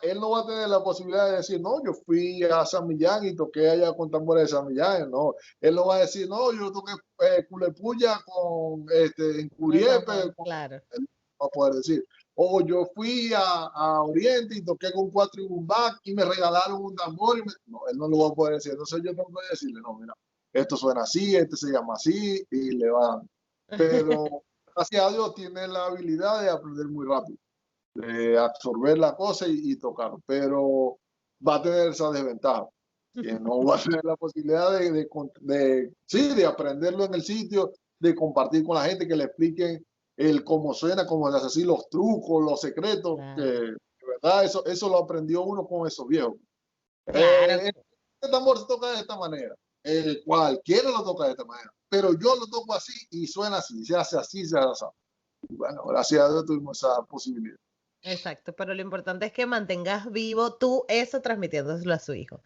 [SPEAKER 2] él no va a tener la posibilidad de decir, no, yo fui a San Millán y toqué allá con tambores de San Millán. No, él no va a decir, no, yo toqué Culepuya en
[SPEAKER 1] con
[SPEAKER 2] Curiepe.
[SPEAKER 1] tambor, claro.
[SPEAKER 2] Él no va a poder decir, o yo fui a Oriente y toqué con cuatro y un back y me regalaron un tambor. No, él no lo va a poder decir. Entonces yo tengo que decirle, no, mira, esto suena así, este se llama así y le va. Pero gracias a Dios tiene la habilidad de aprender muy rápido, absorber la cosa y tocar, pero va a tener esa desventaja, que no va a tener la posibilidad sí, de aprenderlo en el sitio, de compartir con la gente, que le expliquen el cómo suena, cómo se hace así, los trucos, los secretos, que
[SPEAKER 1] Claro,
[SPEAKER 2] de verdad eso lo aprendió uno con esos viejos.
[SPEAKER 1] claro.
[SPEAKER 2] Este tambor se toca de esta manera, cualquiera lo toca de esta manera, pero yo lo toco así y suena así, se hace así, se hace así. Bueno, gracias a Dios tuvimos esa posibilidad.
[SPEAKER 1] Exacto, pero lo importante es que mantengas vivo tú eso transmitiéndoselo a su hijo.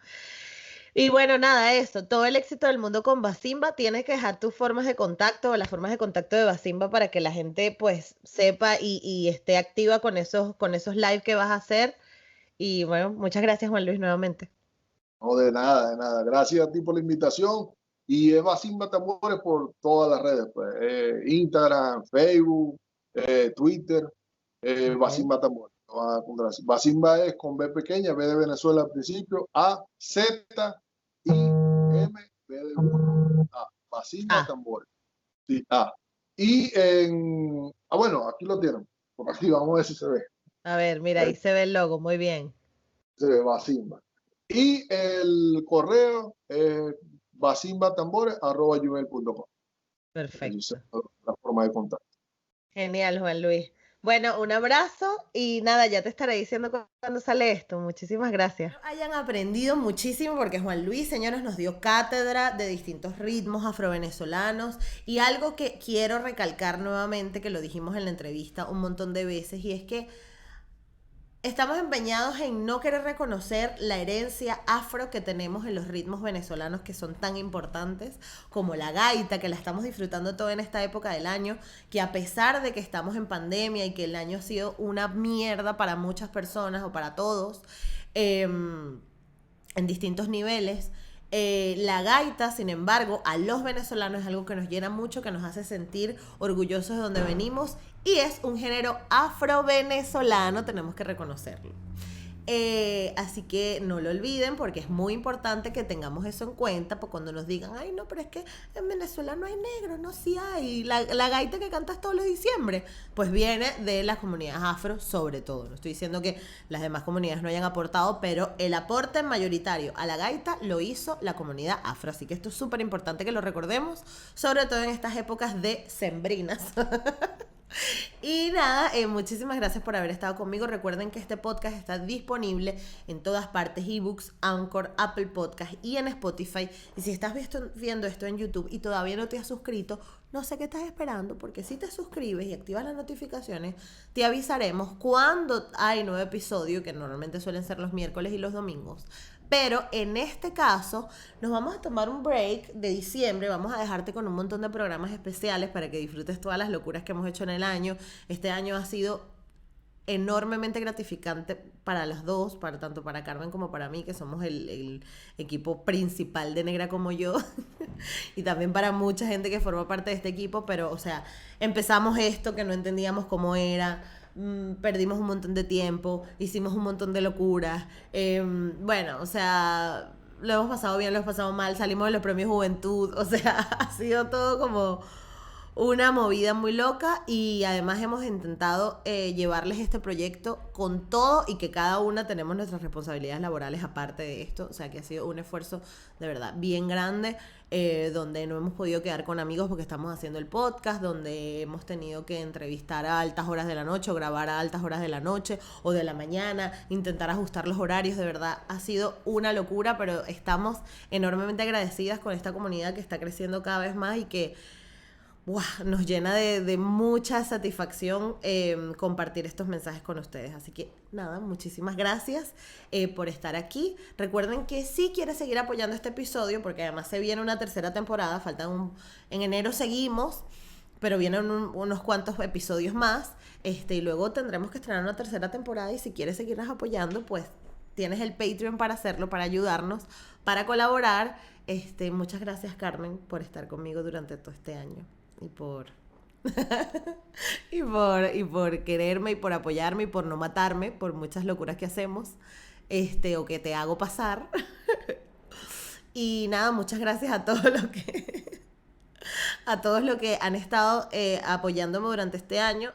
[SPEAKER 1] Y bueno, nada, eso, todo el éxito del mundo con Basimba. Tienes que dejar tus formas de contacto o las formas de contacto de Basimba para que la gente pues sepa y esté activa con esos live que vas a hacer. Y bueno, muchas gracias Juan Luis nuevamente.
[SPEAKER 2] No, de nada, de nada. Gracias a ti por la invitación. Y Eva Simba Tambores por todas las redes, pues. Instagram, Facebook, Twitter,
[SPEAKER 1] Ok.
[SPEAKER 2] Basimba Tambores. Lo van a encontrar así. Basimba es con B pequeña, B de Venezuela al principio, A, Z, I, M, B de burro, A. Basimba
[SPEAKER 1] Ah,
[SPEAKER 2] Tambores. Sí, A. Bueno, aquí lo tienen. Por aquí, vamos a ver si se ve.
[SPEAKER 1] a ver, mira, ahí
[SPEAKER 2] Eh,
[SPEAKER 1] se ve el logo, muy bien.
[SPEAKER 2] Se ve Basimba. Y el correo basimbatambores@gmail.com. Esa
[SPEAKER 1] Perfecto.
[SPEAKER 2] es la forma de contacto.
[SPEAKER 1] Genial, Juan Luis. Bueno, un abrazo y nada, ya te estaré diciendo cuando sale esto. Muchísimas gracias. Hayan aprendido muchísimo porque Juan Luis, señores, nos dio cátedra de distintos ritmos afrovenezolanos y algo que quiero recalcar nuevamente, que lo dijimos en la entrevista un montón de veces, y es que estamos empeñados en no querer reconocer la herencia afro que tenemos en los ritmos venezolanos que son tan importantes, como la gaita, que la estamos disfrutando todo en esta época del año, que a pesar de que estamos en pandemia y que el año ha sido una mierda para muchas personas o para todos, en distintos niveles. La gaita, sin embargo, a los venezolanos es algo que nos llena mucho, que nos hace sentir orgullosos de donde venimos y es un género afro-venezolano, tenemos que reconocerlo. Así que no lo olviden porque es muy importante que tengamos eso en cuenta, porque cuando nos digan, ay no, pero es que en Venezuela no hay negros, no, sí hay. La gaita que cantas todos los diciembre, pues viene de las comunidades afro sobre todo. No estoy diciendo que las demás comunidades no hayan aportado, pero el aporte mayoritario a la gaita lo hizo la comunidad afro. Así que esto es súper importante que lo recordemos, sobre todo en estas épocas de sembrinas. Y nada, muchísimas gracias por haber estado conmigo. Recuerden que este podcast está disponible en todas partes, ebooks, Anchor, Apple Podcast y en Spotify. Y si estás viendo esto en YouTube y todavía no te has suscrito, no sé qué estás esperando, porque si te suscribes y activas las notificaciones, te avisaremos cuando hay nuevo episodio, que normalmente suelen ser los miércoles y los domingos. Pero en este caso nos vamos a tomar un break de diciembre, vamos a dejarte con un montón de programas especiales para que disfrutes todas las locuras que hemos hecho en el año. Este año ha sido enormemente gratificante para las dos, tanto para Carmen como para mí, que somos el equipo principal de Negra como yo, y también para mucha gente que forma parte de este equipo, pero, o sea, empezamos esto que no entendíamos cómo era, perdimos un montón de tiempo, hicimos un montón de locuras, bueno, o sea, lo hemos pasado bien, lo hemos pasado mal, salimos de los premios Juventud, o sea, ha sido todo como una movida muy loca y además hemos intentado llevarles este proyecto con todo y que cada una tenemos nuestras responsabilidades laborales aparte de esto, o sea que ha sido un esfuerzo de verdad bien grande, donde no hemos podido quedar con amigos porque estamos haciendo el podcast, donde hemos tenido que entrevistar a altas horas de la noche o grabar a altas horas de la noche o de la mañana, intentar ajustar los horarios, de verdad ha sido una locura, pero estamos enormemente agradecidas con esta comunidad que está creciendo cada vez más y que nos llena de mucha satisfacción compartir estos mensajes con ustedes. Así que nada, muchísimas gracias por estar aquí. Recuerden que si quieres seguir apoyando este episodio, porque además se viene una tercera temporada, en enero seguimos pero vienen unos cuantos episodios más, y luego tendremos que estrenar una tercera temporada, y si quieres seguirnos apoyando, pues tienes el Patreon para hacerlo, para ayudarnos, para colaborar. Muchas gracias, Carmen, por estar conmigo durante todo este año y por y por quererme y por apoyarme y por no matarme por muchas locuras que hacemos, o que te hago pasar. Y nada, muchas gracias a todos los que a todos los que han estado apoyándome durante este año.